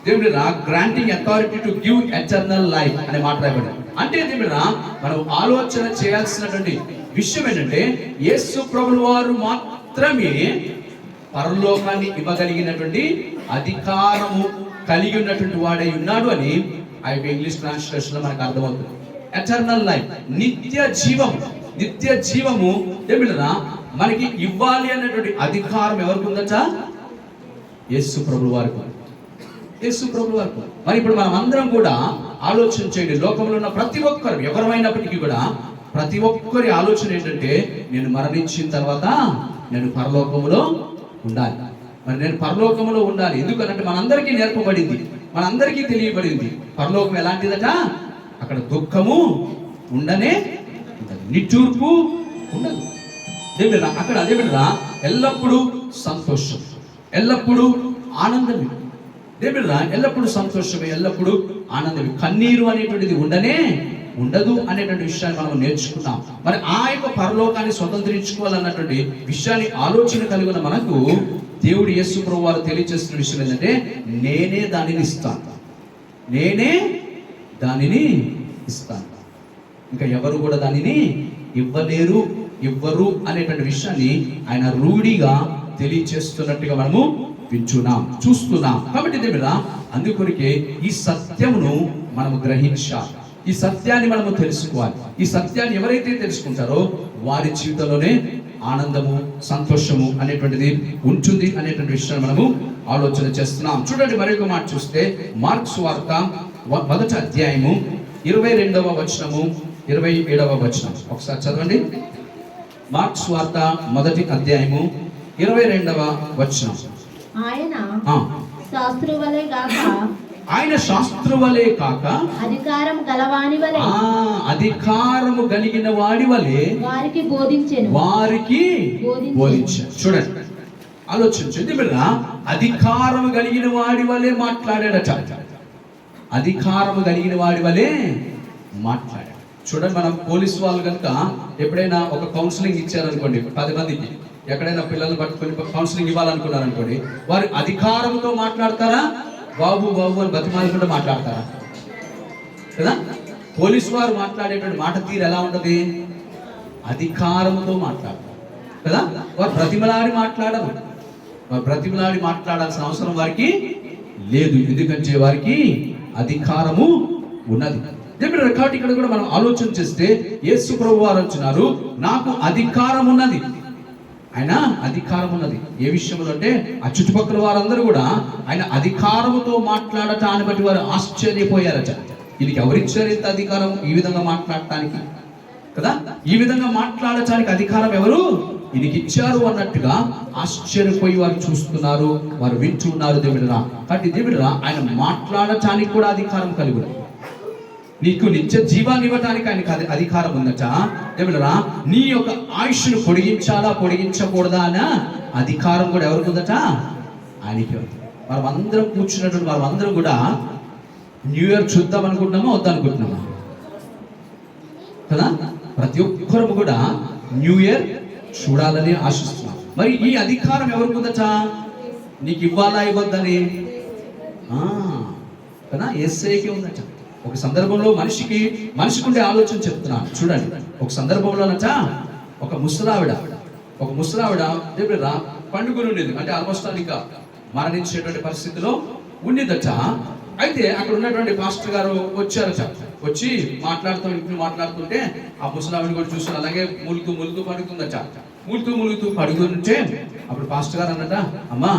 దేవుడురా granting authority to give eternal life అనే మాట రాయబడింది. అంటే దేవుడురా మనం ఆలోచన చేయాల్సినటువంటి విషయం ఏంటంటే, యేసు ప్రభువు వారు మాత్రమే పరలోకాన్ని ఇవ్వగలిగినటువంటి అధికారము కలిగి ఉన్నటువంటి వాడై ఉన్నాడు అని ఆ యొక్క ఇంగ్లీష్ ట్రాన్స్లేషన్ లో మనకు అర్థమవుతుంది. ఎటర్నల్ లైఫ్, నిత్య జీవము దేవుడురా మనకి ఇవ్వాలి అన్నటువంటి అధికారం ఎవరికి ఉందట? యేసు ప్రభువు వారికి. మరి ఇప్పుడు మనం అందరం కూడా ఆలోచన చేయండి. లోకంలో ఉన్న ప్రతి ఒక్కరు ఎవరైనప్పటికీ కూడా ప్రతి ఒక్కరి ఆలోచన ఏంటంటే, నేను మరణించిన తర్వాత నేను పరలోకములో ఉండాలి. మరి నేను పరలోకములో ఉండాలి. ఎందుకనంటే మనందరికీ నేర్పబడింది, మనందరికీ తెలియబడింది పరలోకం ఎలాంటిదట? అక్కడ దుఃఖము ఉండనే ఉండదు, నిట్టూర్పు ఉండదు. దేవుడా అక్కడ అదే బిడ్డరా ఎల్లప్పుడూ సంతోషం, ఎల్లప్పుడూ ఆనందమే. దేవుడా ఎల్లప్పుడూ సంతోషమే, ఎల్లప్పుడూ ఆనందమే. కన్నీరు అనేటువంటిది ఉండనే ఉండదు అనేటువంటి విషయాన్ని మనం నేర్చుకున్నాం. మరి ఆ యొక్క పరలోకాన్ని స్వతంత్రించుకోవాలన్నటువంటి విషయాన్ని ఆలోచన కలిగిన మనకు దేవుడు యేసు ప్రభువు వారు తెలియజేస్తున్న విషయం ఏంటంటే, నేనే దానిని ఇస్తాను, ఇంకా ఎవరు కూడా దానిని ఇవ్వరు అనేటువంటి విషయాన్ని ఆయన రూఢిగా తెలియచేస్తున్నట్టుగా మనము వింటున్నాం, చూస్తున్నాం. కాబట్టి దేవుడా అందుకొరికే ఈ సత్యమును మనము గ్రహించాలి, ఈ సత్యాన్ని మనము తెలుసుకోవాలి. ఈ సత్యాన్ని ఎవరైతే తెలుసుకుంటారో వారి జీవితంలోనే ఆనందము, సంతోషము అనేటువంటిది ఉంటుంది అనేటువంటి విషయాన్ని మనము ఆలోచన చేస్తున్నాం. చూడండి మరొక మాట చూస్తే, మార్క్స్ వార్త 1వ అధ్యాయము 22వ వచనము 27వ వచనం ఒకసారి చదవండి. మార్క్స్ వార్త 1వ అధ్యాయము 22వ వచనం.
ఆయన
శాస్త్రువలే కాక అధికారము కలిగిన వాడి వలె వారికి బోధించాడు. చూడండి, ఆలోచించండి బిడ్డ, అధికారము కలిగిన వాడి వలె మాట్లాడాడట. అధికారము కలిగిన వాడి వలె మాట్లాడాడు. చూడండి, మనం పోలీసు వాళ్ళు కనుక ఎప్పుడైనా ఒక కౌన్సిలింగ్ ఇచ్చారనుకోండి 10 మందికి, ఎక్కడైనా పిల్లల్ని పట్టుకొని కౌన్సిలింగ్ ఇవ్వాలనుకున్నారనుకోండి, వారు అధికారంతో మాట్లాడతారా? బాబు అని బతిమాలకుండా మాట్లాడతారా? కదా, పోలీసు వారు మాట్లాడేటువంటి మాట తీరు ఎలా ఉంటది? అధికారంతో మాట్లాడతారు కదా. వారు బ్రతిమలాడి మాట్లాడరు, వారు బ్రతిమలాడి మాట్లాడాల్సిన అవసరం వారికి లేదు, ఎందుకంటే వారికి అధికారము ఉన్నది. కాబట్టి ఇక్కడ కూడా మనం ఆలోచన చేస్తే, యేసు ప్రభువు వారు అంటున్నారు, నాకు అధికారం ఉన్నది. ఆయన అధికారం ఉన్నది ఏ విషయంలో అంటే, ఆ చుట్టుపక్కల వారందరూ కూడా ఆయన అధికారముతో మాట్లాడటాన్ని బట్టి వారు ఆశ్చర్యపోయారట. వీళ్ళకి ఎవరిచ్చారు ఇంత అధికారం ఈ విధంగా మాట్లాడటానికి? కదా, ఈ విధంగా మాట్లాడటానికి అధికారం ఎవరు ఈయనకి ఇచ్చారు అన్నట్టుగా ఆశ్చర్యపోయి వారు చూస్తున్నారు, వారు వింటున్నారు. దేవుడిరా, కాబట్టి దేవుడిరా ఆయన మాట్లాడటానికి కూడా అధికారం కలిగి ఉన్నాడు. నీకు నిత్య జీవాన్ని ఇవ్వటానికి ఆయనకు అధికారం ఉందట. దేవుడిరా, నీ యొక్క ఆయుష్ను పొడిగించాలా పొడిగించకూడదా అన్న అధికారం కూడా ఎవరికి ఉందట? ఆయనకి ఉంది. మనం అందరం కూర్చున్నటువంటి మనం అందరం కూడా న్యూ ఇయర్ చూద్దాం అనుకుంటున్నామా వద్దనుకుంటున్నామా కదా? ప్రతి ఒక్కరు కూడా న్యూ ఇయర్ చూడాలని ఆశిస్తున్నాం. మరి ఈ అధికారం ఎవరికి ఉందట? నీకు ఇవ్వాలా ఇవ్వద్దని కదా యేసయ్యకే ఉందట. ఒక సందర్భంలో మనిషికి ఉండే ఆలోచన చెప్తున్నాను చూడండి. ఒక సందర్భంలోనట ఒక ముసలావిడ దేవుడిరా పండుగలు ఉండేది, అంటే ఆల్మోస్ట్ ఇంకా మరణించేటువంటి పరిస్థితిలో ఉండేదట. అయితే అక్కడ ఉన్నటువంటి పాస్టర్ గారు వచ్చారట. వచ్చి మాట్లాడుతుంటే ఆ ముసలావిని కూడా చూసి అలాగే మూలుతూ పడుతుందట. మూలుతూ పడుతుంటే అప్పుడు పాస్టర్ గారు అన్నట, అమ్మా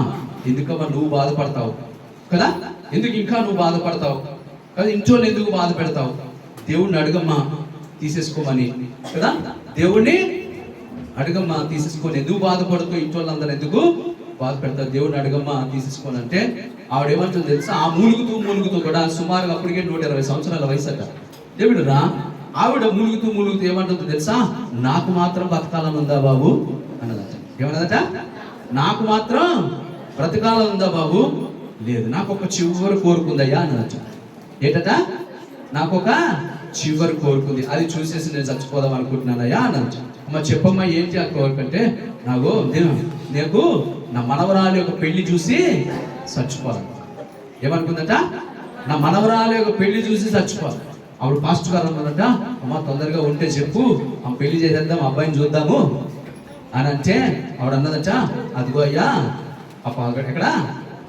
ఎందుకమ్మా నువ్వు బాధపడతావు కదా, ఎందుకు ఇంకా నువ్వు బాధపడతావు కదా, ఇంట్లో ఎందుకు బాధ పెడతావు, దేవుణ్ణి అడుగమ్మా తీసేసుకోమని కదా, దేవుణ్ణి అడుగమ్మా తీసేసుకొని, ఎందుకు బాధపడుతావు, ఇంట్లో అందరూ ఎందుకు బాధ పెడతావు, దేవుణ్ణి అడుగమ్మా తీసేసుకొని అంటే ఆవిడ ఏమంటుంది తెలుసా? ఆ మూలుగుతూ కూడా సుమారుగా అప్పటికే 120 సంవత్సరాల వయసు అట. దేవుడురా ఆవిడ మూలుగుతూ ఏమంటుంది తెలుసా? నాకు మాత్రం బతకాలని ఉందా బాబు అన్నదట. ఏమన్నదట? నాకు మాత్రం బ్రతకాలని ఉందా బాబు? లేదు, నాకు ఒక చివరి కోరుకుందయ్యా అన్నదట. ఏంటట? నాకు ఒక చివరి కోరుకుంది, అది చూసేసి నేను చచ్చిపోదాం అనుకుంటున్నానయ్యా అన్నదట. అమ్మ చెప్పమ్మా ఏంటి ఆ కోరికంటే, నాకు నా మనవరాలి యొక్క పెళ్లి చూసి చచ్చిపోవాలి. ఏమనుకుందట? నా మనవరాలి యొక్క పెళ్లి చూసి చచ్చిపోవాలి. అప్పుడు పాస్టర్ గారు అన్నారట, అమ్మ తొందరగా ఉంటే చెప్పు, ఆ పెళ్లి చేసేద్దాం, అబ్బాయిని చూద్దాము అని అంటే ఆవిడ అన్నదట, అదిగో అయ్యా ఆ పాల్గొడ ఎక్కడ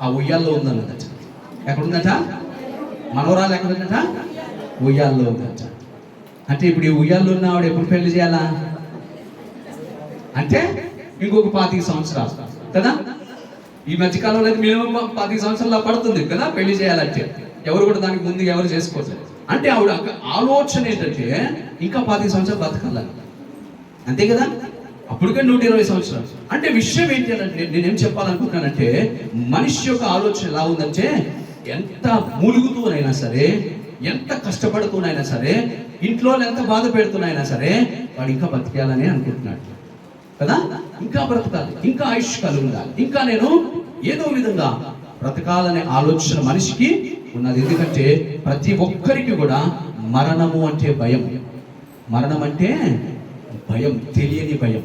ఆ ఉయ్యాల్లో ఉందన్నదట. ఎక్కడుందట? మనవరాలు ఎక్కడుందట? ఉయ్యాల్లో ఉందట. అంటే ఇప్పుడు ఈ ఉయ్యాల్లో ఉన్న ఆవిడ ఎప్పుడు పెళ్లి చేయాలా అంటే ఇంకొక 25 సంవత్సరాలు కదా. ఈ మధ్యకాలంలో అయితే మినిమం 25 సంవత్సరాలు పడుతుంది కదా పెళ్లి చేయాలంటే. ఎవరు కూడా దానికి ముందు ఎవరు చేసుకోవచ్చు. అంటే ఆవిడ ఆలోచన ఏంటంటే ఇంకా 25 సంవత్సరాలు బతకాలని, అంతే కదా. అప్పటికే 120 సంవత్సరాలు. అంటే విషయం ఏంటి అంటే నేనేం చెప్పాలనుకుంటున్నానంటే మనిషి యొక్క ఆలోచన ఎలా ఉందంటే ఎంత మూలుగుతూనైనా సరే, ఎంత కష్టపడుతూనైనా సరే, ఇంట్లో ఎంత బాధ పెడుతున్నైనా సరే వాడు ఇంకా బతికేయాలని అనుకుంటున్నాడు కదా. ఇంకా బ్రతకాలి, ఇంకా ఆయుష్ కలిగి ఉండాలి, ఇంకా నేను ఏదో విధంగా బ్రతకాలనే ఆలోచన మనిషికి ఉన్నది. ఎందుకంటే ప్రతి ఒక్కరికి కూడా మరణము అంటే భయం, మరణం అంటే భయం, తెలియని భయం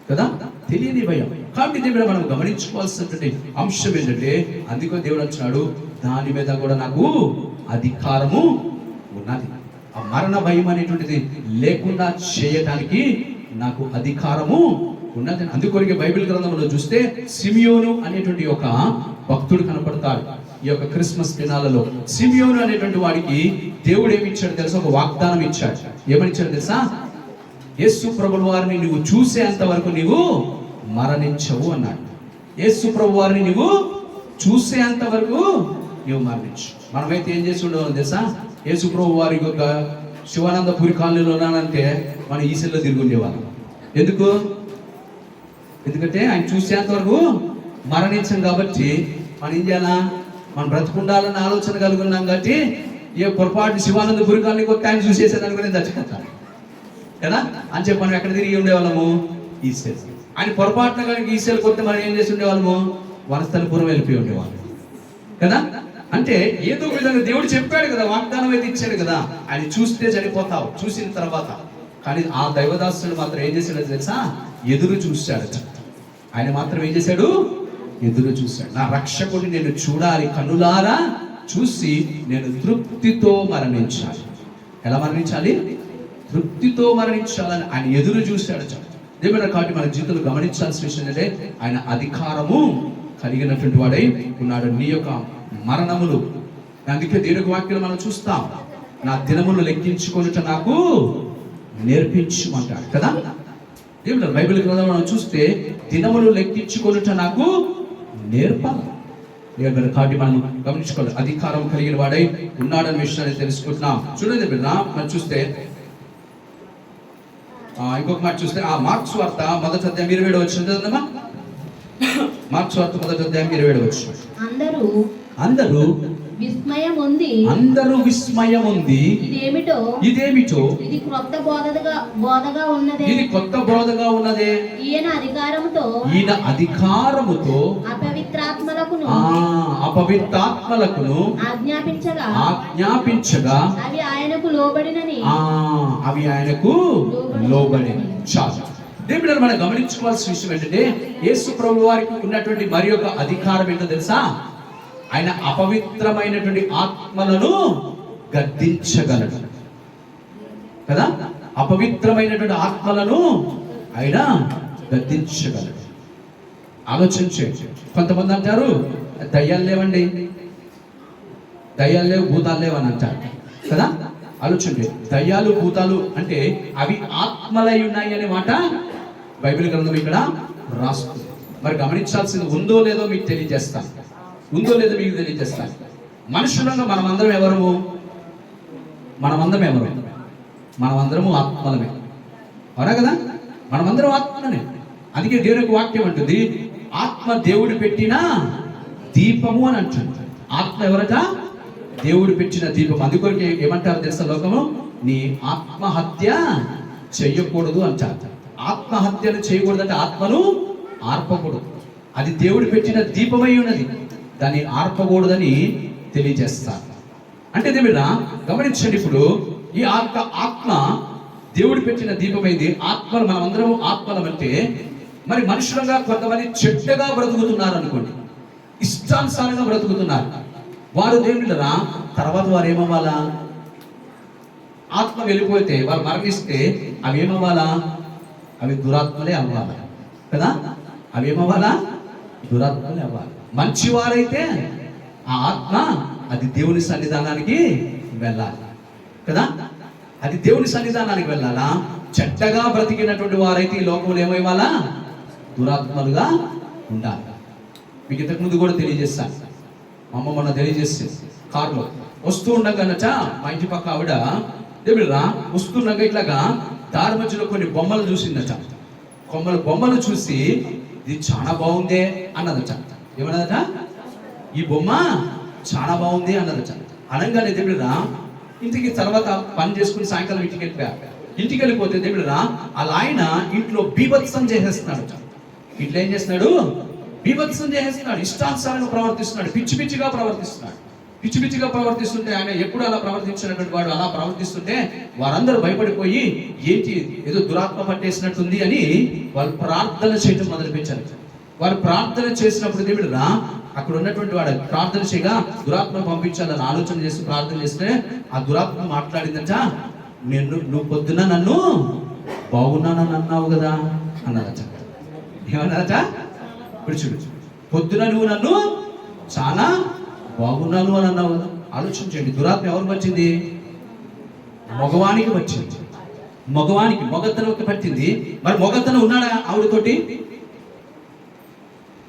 కదా, తెలియని భయం. కాబట్టి దేవుడు మనం గమనించుకోవాల్సినటువంటి అంశం ఏంటంటే, అందుకో దేవుడు అంటున్నాడు దాని మీద కూడా నాకు అధికారము ఉన్నది. ఆ మరణ భయం అనేటువంటిది లేకుండా చేయటానికి నాకు అధికారము ఉన్నది. అందుకొరికి బైబిల్ గ్రంథంలో చూస్తే సిమియోను అనేటువంటి ఒక భక్తుడు కనపడతాడు. ఈ యొక్క క్రిస్మస్ దినాలలో సిమియోను అనేటువంటి వాడికి దేవుడు ఏమి ఇచ్చాడు తెలుసా? ఒక వాగ్దానం ఇచ్చాడు. ఏమని ఇచ్చాడు తెలుసా? యేసు ప్రభువు వారిని నువ్వు చూసేంత వరకు నీవు మరణించవు అన్నాడు. యేసు ప్రభు వారిని నువ్వు చూసేంత వరకు నువ్వు మరణించు. మనమైతే ఏం చేసి ఉండేవాళ్ళం తెలుసా? యేసు ప్రభు వారి యొక్క శివానందపురి కాలనీలో ఉన్నానంటే మనం ఈసెల్లో తిరిగి ఉండేవాళ్ళం. ఎందుకంటే ఆయన చూసేంత వరకు మరణించాం కాబట్టి మనం ఏం చేయాలా? మనం బ్రతుకుండాలన్న ఆలోచన కలిగి ఉన్నాం కాబట్టి ఏ పొరపాటు శివానందపురి కాలనీకి వస్తే ఆయన చూసేసేదాన్ని కూడా చచ్చిపోతాను కదా అని చెప్పి మనం ఎక్కడ తిరిగి ఉండేవాళ్ళము? ఈసెల్. ఆయన పొరపాటున కనుక ఈసెల్ కొస్తే మనం ఏం చేసి ఉండేవాళ్ళము? వనస్థలపురం వెళ్ళిపోయి ఉండేవాళ్ళం కదా. అంటే ఏదో విధంగా దేవుడు చెప్పాడు కదా, వాగ్దానం అయితే ఇచ్చాడు కదా, ఆయన చూస్తే చనిపోతావు చూసిన తర్వాత. కానీ ఆ దైవదాసుడు మాత్రం ఏం చేశాడో తెలుసా? ఎదురు చూశాడు. ఆయన మాత్రం ఏం చేశాడు? ఎదురు చూశాడు. నా రక్షకుడిని నేను చూడాలి, కనులారా చూసి నేను తృప్తితో మరణించాలి. ఎలా మరణించాలి? తృప్తితో మరణించాలని ఆయన ఎదురు చూశాడు. దేవుడు కాబట్టి మన జీవితంలో గమనించాల్సిన విషయం ఏంటంటే ఆయన అధికారము కలిగినటువంటి వాడై ఉన్నాడు. నీ యొక్క మరణములు, అందుకే దేవుని వాక్యం మనం చూస్తాం, నా దినములు లెక్కించుకొనుట నాకు నేర్పించమంటాడు కదా. దేవుడు బైబిల్ గ్రంథం మనం చూస్తే దినములు లెక్కించుకొనుట నాకు నేర్పాలి. కాబట్టి మనం గమనించుకోవాలి, అధికారం కలిగిన వాడై ఉన్నాడన్న విషయాన్ని తెలుసుకుంటున్నాం. చూడండి బిడ్డ, మనం చూస్తే ఇంకొక మాట చూస్తే మార్క్స్ వార్త మొదటి అధ్యాయం 27 వచ్చిన చదవమ్మా. మార్క్స్ వార్త మొదటి అధ్యాయం 27 వచ్చిన. అందరూ
విస్మయం ఉంది.
అందరూ విస్మయం ఉంది. ఇదేమిటో
ఇది కొత్త బోధగా ఉన్నదే.
ఇది కొత్త బోధగా ఉన్నదే.
ఈయన
అధికారముతో అపవిత్రాత్మలకును ఆజ్ఞాపించగా అవి ఆయనకు లోబడి. చాలు. దేవుడు మనం గమనించుకోవాల్సిన విషయం ఏంటంటే యేసు ప్రభువు వారికి ఉన్నటువంటి మరి ఒక అధికారం ఏంటో తెలుసా? ఆయన అపవిత్రమైనటువంటి ఆత్మలను గద్దించగలడు కదా. అపవిత్రమైనటువంటి ఆత్మలను ఆయన గద్దించగలడు. ఆలోచించే కొంతమంది అంటారు దయ్యాలు లేవండి, దయ్యాలు లేవు, భూతాలు లేవు అని అంటారు కదా. ఆలోచించండి, దయ్యాలు భూతాలు అంటే అవి ఆత్మలై ఉన్నాయి అనే మాట బైబిల్ గ్రంథం ఇక్కడ రాస్తుంది. మరి గమనించాల్సింది ఉందో లేదో మీకు తెలియజేస్తాను. మనుషులంగా మనమందరం ఎవరు? మనమందరము ఆత్మలమే, అవునా కదా? మనమందరం ఆత్మలనే. అందుకే దేవునికి వాక్యం అంటుంది ఆత్మ దేవుడు పెట్టిన దీపము అని అంటుంది. ఆత్మ ఎవరట? దేవుడు పెట్టిన దీపం. అందుకొరికి ఏమంటారు తెలుసా లోకము? నీ ఆత్మహత్య చెయ్యకూడదు అంటారు. ఆత్మహత్యను చేయకూడదంటే ఆత్మను ఆర్పకూడదు. అది దేవుడు పెట్టిన దీపమై ఉన్నది, దాన్ని ఆర్పకూడదని తెలియజేస్తారు. అంటే దేవుడా గమనించండి, ఇప్పుడు ఈ ఆత్మ దేవుడు పెట్టిన దీపమైంది. ఆత్మలు మనమందరం ఆత్మలం అంటే మరి మనుషులుగా కొంతమంది చెడ్డగా బ్రతుకుతున్నారు అనుకోండి, ఇష్టానుసారంగా బ్రతుకుతున్నారు. వారు దేవుడిరా తర్వాత వారు ఏమవ్వాలా? ఆత్మ వెళ్ళిపోతే వారు మరణిస్తే అవి ఏమవ్వాలా? అవి దురాత్మలే అవ్వాలి కదా. అవి ఏమవ్వాలా? దురాత్మలే అవ్వాలి. మంచివారైతే ఆ ఆత్మ అది దేవుని సన్నిధానానికి వెళ్ళాలి కదా. అది దేవుని సన్నిధానానికి వెళ్ళాలా. చెడ్డగా బ్రతికినటువంటి వారైతే ఈ లోకంలో ఏమైవాలా? దురాత్మలుగా ఉండాలి. మీకు ఇంతకు ముందు కూడా తెలియజేస్తాను. మా అమ్మ మొన్న తెలియజేస్తుంది. కారులో వస్తూ ఉండగానట మా ఇంటి పక్క ఆవిడ దేవుడురా వస్తుండగా ఇట్లాగా దారి మధ్యలో కొన్ని బొమ్మలు చూసిందట. బొమ్మలు చూసి ఇది చాలా బాగుందే అన్నదట. ఏమన్నదట? ఈ బొమ్మ చాలా బాగుంది అన్నదట. అనగానే దేవుడురా ఇంటికి తర్వాత పని చేసుకుని సాయంకాలం ఇంటికి వెళ్ళిపోతే దేవుడురా అలా ఆయన ఇంట్లో బీభత్సం చేసేస్తున్నాడు. ఇంట్లో ఏం చేస్తున్నాడు? బీభత్సం చేసేస్తున్నాడు. ఇష్టానుసారంగా ప్రవర్తిస్తున్నాడు. పిచ్చి పిచ్చిగా ప్రవర్తిస్తుంటే ఆయన ఎప్పుడు అలా ప్రవర్తించినటువంటి వాడు అలా ప్రవర్తిస్తుంటే వారందరూ భయపడిపోయి ఏంటి ఏదో దురాత్మ పట్టేసినట్టుంది అని వాళ్ళు ప్రార్థన చేయడం మొదలుపెట్టారు. వారు ప్రార్థన చేసినప్పుడు దేవుడురా అక్కడ ఉన్నటువంటి వాడు ప్రార్థన చేయగా దురాత్మ పంపించాలని ఆలోచన చేసి ప్రార్థన చేస్తే ఆ దురాత్మ మాట్లాడిందట. నువ్వు పొద్దున నన్ను బాగున్నానని అన్నావు కదా అన్నదట. ఏమన్నదట? ఇప్పుడు చూడు, పొద్దున నువ్వు నన్ను చాలా బాగున్నాను అని అన్నావు కదా. ఆలోచించండి, దురాత్మ ఎవరు వచ్చింది? మగవానికి వచ్చింది. మొగతనకి పట్టింది. మరి మొగతన ఉన్నాడా ఆవిడతోటి?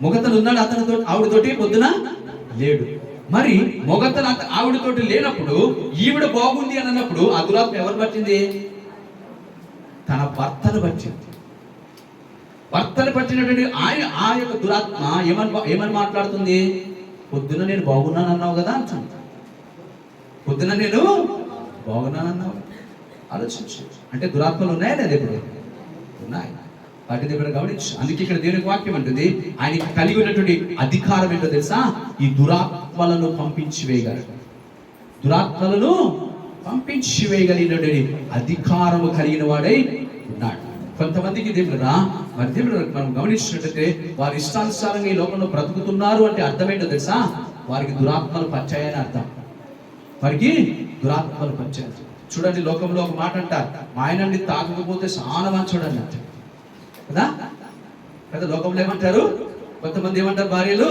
మొగతను ఉన్నాడు అతనితో, ఆవిడతోటి పొద్దున లేడు. మరి మొగతను ఆవిడతోటి లేనప్పుడు ఈవిడ బాగుంది అని అన్నప్పుడు ఆ దురాత్మ ఎవరు పట్టింది? తన భర్తను పట్టింది. భర్తను పట్టినటువంటి ఆ యొక్క దురాత్మ ఏమని మాట్లాడుతుంది? పొద్దున నేను బాగున్నానన్నావు కదా అంటుంది. పొద్దున నేను బాగున్నానన్నావు. ఆలోచించు. అంటే దురాత్మలు ఉన్నాయా లేదా? ఇప్పుడు ఉన్నాయి. వాటి దగ్గర గమనించు. అందుకే ఇక్కడ దేవునికి వాక్యం అంటుంది ఆయనకి కలిగి ఉన్నటువంటి అధికారం ఏంటో తెలుసా? ఈ దురాత్మలను పంపించి వేయగలిగినటువంటి అధికారము కలిగిన వాడై ఉన్నాడు. కొంతమందికి దేవుడురా మరి దేవుడు మనం గమనించినట్లయితే వారి ఇష్టానుసారంగా ఈ లోకంలో బ్రతుకుతున్నారు అంటే అర్థం ఏంటో తెలుసా? వారికి దురాత్మలు పచ్చాయని అర్థం. వారికి దురాత్మలు పచ్చాయి. చూడండి, లోకంలో ఒక మాట అంటారు, మా ఆయనండి తాగకపోతే చాలా మంచోడు అన్నట్టు కదా. లోకంలో ఏమంటారు? కొంతమంది ఏమంటారు భార్యలు,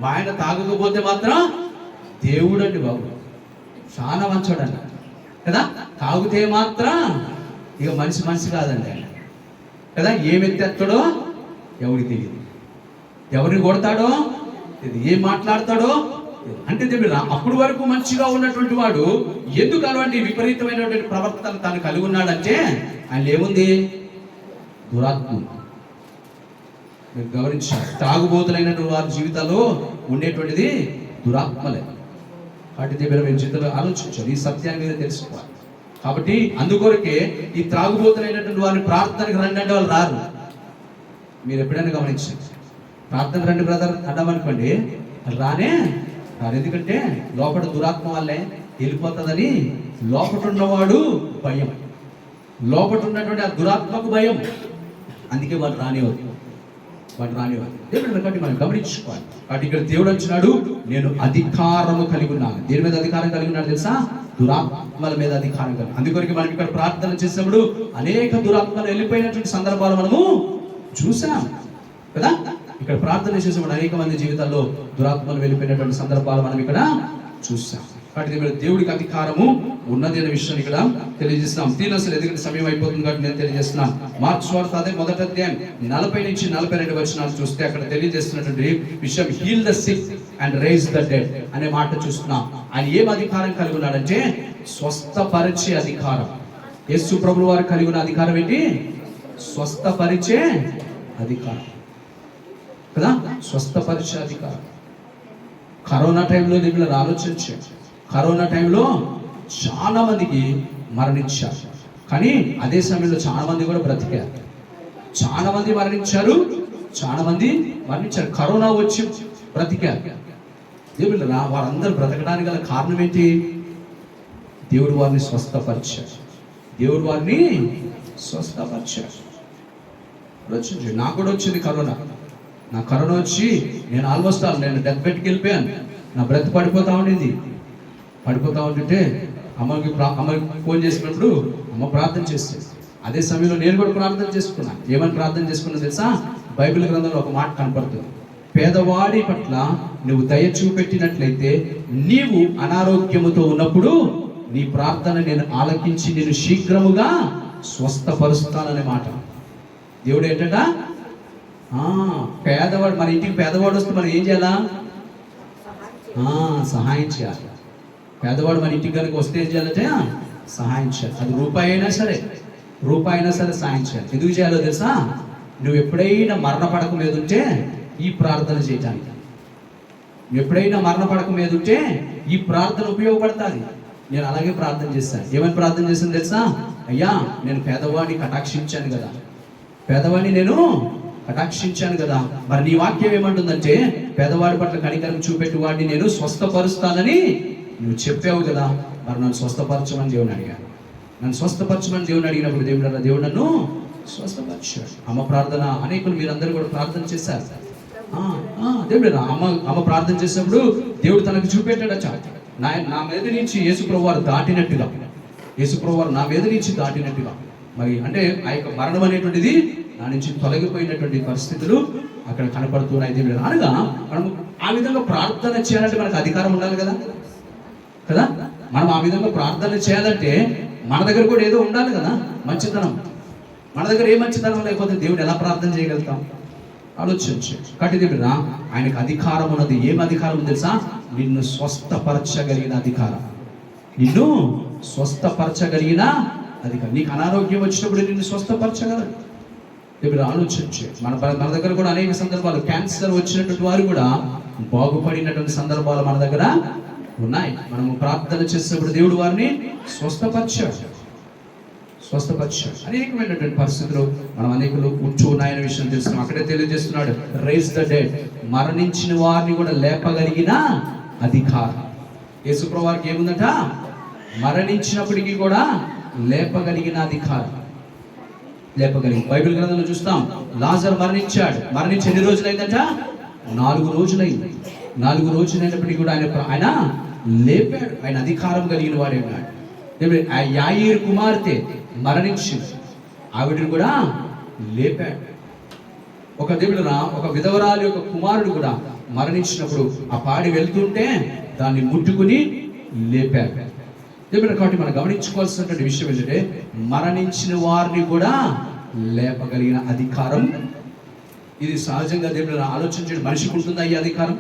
మా ఆయన తాగకపోతే మాత్రం దేవుడు అండి బాబు, చాలా మంచోడు అన్న కదా. తాగితే మాత్రం ఇక మనిషి కాదండి ఆయన కదా. ఏం ఎత్తేస్తాడో ఎవరికి తెలియదు, ఎవరిని కొడతాడో తెలియదు, ఏం మాట్లాడతాడో అంటే తెలియదు. అప్పుడు వరకు మంచిగా ఉన్నటువంటి వాడు ఎందుకు అలాంటి విపరీతమైనటువంటి ప్రవర్తన తాను కలిగి ఉన్నాడంటే ఆయన ఏముంది? దురాత్మలు. మీరు గమనించాలి, తాగుబోతులైనటువంటి వారి జీవితాల్లో ఉండేటువంటిది దురాత్మలే. వాటి దగ్గర మీరు జీవితంలో ఆలోచించాలి, ఈ సత్యాన్ని మీద తెలుసుకోవాలి. కాబట్టి అందుకొరకే ఈ త్రాగుబోతులైనటువంటి వారిని ప్రార్థనకు రండి అంటే వాళ్ళు రారు. మీరు ఎప్పుడైనా గమనించండి, ప్రార్థన రండి బ్రదర్ అన్నామనుకోండి, రానే రారు. ఎందుకంటే లోపల దురాత్మ వల్లే వెళ్ళిపోతుందని లోపల ఉన్నవాడు భయం, లోపల ఉన్నటువంటి ఆ దురాత్మకు భయం. అందుకే వాళ్ళు రానివారు. దేవుడు కాబట్టి మనం గమనించుకోవాలి. కాబట్టి ఇక్కడ దేవుడు అంటున్నాడు, నేను అధికారము కలిగి ఉన్నాను. దేని మీద అధికారం కలిగి ఉన్నాడు తెలుసా? దురాత్మల మీద అధికారం కలిగి. అందుకొరికి మనం ఇక్కడ ప్రార్థన చేసినప్పుడు అనేక దురాత్మలు వెళ్ళిపోయినటువంటి సందర్భాలు మనము చూసాం కదా. ఇక్కడ ప్రార్థన చేసినప్పుడు అనేక మంది జీవితాల్లో దురాత్మలు వెళ్ళిపోయినటువంటి సందర్భాలు మనం ఇక్కడ చూసాం. కాబట్టి దేవుడికి అధికారము ఉన్నది అనే విషయాన్ని ఇక్కడ తెలియజేస్తున్నాం. అసలు ఎందుకంటే సమయం అయిపోతుంది కాబట్టి నేను తెలియజేస్తున్నాను. మార్క్స్ వార్త అదే 1వ అధ్యాయం 40 నుంచి 42 వచనాలు చూస్తే అక్కడ తెలియజేస్తున్నటువంటి విషయం heal the sick and raise the dead అనే మాట చూస్తున్నాం. ఆయన ఏం అధికారం కలిగి ఉన్నాడంటే స్వస్థపరిచే అధికారం. యేసు ప్రభువు వారు కలిగి ఉన్న అధికారం ఏంటి? స్వస్థపరిచే అధికారం కదా, స్వస్థపరిచే అధికారం. కరోనా టైంలో దీనిలో ఆలోచించారు. కరోనా టైంలో చాలా మందికి మరణించారు, కానీ అదే సమయంలో చాలా మంది కూడా బ్రతికారు. చాలా మంది మరణించారు, చాలా మంది మరణించారు. కరోనా వచ్చి బ్రతికారు. దేవుడు వారందరూ బ్రతకడానికి గల కారణం ఏంటి? దేవుడు వారిని స్వస్థపరిచారు. దేవుడు వారిని స్వస్థపరిచారు. వచ్చింది, నాకు కూడా వచ్చింది కరోనా. నా కరోనా వచ్చి నేను ఆల్మోస్ట్ నేను డెత్ బెడ్కి వెళ్ళిపోయాను. నా బ్రెత్ పడిపోతా ఉంటుంటే అమ్మకి ఫోన్ చేసినప్పుడు అమ్మ ప్రార్థన చేస్తుంది. అదే సమయంలో నేను కూడా ప్రార్థన చేసుకున్నాను. ఏమని ప్రార్థన చేసుకున్నా తెలుసా? బైబిల్ గ్రంథంలో ఒక మాట కనపడుతుంది, పేదవాడి పట్ల నువ్వు దయ చూపెట్టినట్లయితే నీవు అనారోగ్యముతో ఉన్నప్పుడు నీ ప్రార్థన నేను ఆలకించి నేను శీఘ్రముగా స్వస్థపరుస్తాననే మాట. దేవుడు ఏంటంట? పేదవాడు, మన ఇంటికి పేదవాడు వస్తే మనం ఏం చేయాలా? సహాయం చేయాలి. పేదవాడు మన ఇంటికి కనుక వస్తే ఏం చేయాలంటే సహాయం చేయాలి. అది రూపాయి అయినా సరే సహాయం చేయాలి. ఎందుకు చేయాలో తెలుసా? నువ్వు ఎప్పుడైనా మరణ పడక మీద ఉంటే ఈ ప్రార్థన చేయటానికి, ఎప్పుడైనా మరణ పడక మీద ఉంటే ఈ ప్రార్థన ఉపయోగపడుతుంది. నేను అలాగే ప్రార్థన చేశాను. ఏమని ప్రార్థన చేశాను తెలుసా? అయ్యా, నేను పేదవాడిని కటాక్షించాను కదా, మరి నీ వాక్యం ఏమంటుందంటే పేదవాడి పట్ల కనికరం చూపెట్టి వాడిని నేను స్వస్థపరుస్తానని నువ్వు చెప్పావు కదా, మరి నన్ను స్వస్థపరచమని దేవుని అడిగాను. అడిగినప్పుడు దేవుడు నన్ను స్వస్థపరిచాడు. అమ్మ ప్రార్థన అనేకులు మీరందరూ కూడా ప్రార్థన చేశారు. దేవుడు అమ్మ ప్రార్థన చేసినప్పుడు దేవుడు తనకు చూపెట్టాడు. నా మీద నుంచి యేసుప్రభువు వారు నా మీద నుంచి దాటినట్టుగా, మరి అంటే ఆ యొక్క మరణం అనేటువంటిది నా నుంచి తొలగిపోయినటువంటి పరిస్థితులు అక్కడ కనపడుతున్నాయి. దేవుడు అనగా మనం ఆ విధంగా ప్రార్థన చేయాలంటే మనకు అధికారం ఉండాలి కదా. మనం ఆ విధంగా ప్రార్థన చేయాలంటే మన దగ్గర కూడా ఏదో ఉండాలి కదా, మంచితనం. మన దగ్గర ఏ మంచితనం లేకపోతే దేవుడు ఎలా ప్రార్థన చేయగలుగుతాం? ఆలోచించు. కాబట్టి దేవుడు ఆయనకు అధికారం ఉన్నది. ఏం అధికారం తెలుసా? నిన్ను స్వస్థపరచగలిగిన అధికారం. నీకు అనారోగ్యం వచ్చినప్పుడు నిన్ను స్వస్థపరచగలరు. దేవుడు ఆలోచించు. మన దగ్గర కూడా అనేక సందర్భాలు క్యాన్సర్ వచ్చినటువంటి వారు కూడా బాగుపడినటువంటి సందర్భాలు మన దగ్గర ఉన్నాయి. మనము ప్రార్థన చేసినప్పుడు దేవుడు వారిని స్వస్థపరిచాడు. అనేకమైనటువంటి పరిస్థితులు మనం అనేకలు ఉంటూ ఉన్నాయనే విషయం తెలుస్తున్నాం. అక్కడే తెలియజేస్తున్నాడు, రైజ్ ద డెడ్, మరణించిన వారిని కూడా లేపగలిగిన అధికారం. యేసుప్రభువు వారికి ఏముందట? మరణించినప్పటికీ కూడా లేపగలిగిన అధికారం. బైబిల్ గ్రంథంలో చూస్తాం, లాజరు మరణించి ఎన్ని రోజులైందట? 4 రోజులైంది. 4 రోజులైనప్పటికీ కూడా ఆయన లేపాడు. ఆయన అధికారం కలిగిన వాడే ఉన్నాడు. ఆ యాయీరు కుమార్తె మరణించింది, ఆవిడని కూడా లేపాడు. ఒక విధవరాలి యొక్క కుమారుడు కూడా మరణించినప్పుడు ఆ పాడి వెళ్తుంటే దాన్ని ముట్టుకుని లేపాడు. కాబట్టి మనం గమనించుకోవాల్సినటువంటి విషయం ఏంటంటే మరణించిన వారిని కూడా లేపగలిగిన అధికారం ఇది. సహజంగా దేవుడు ఆలోచించండి, మనిషికి ఉంటుందా ఈ అధికారం?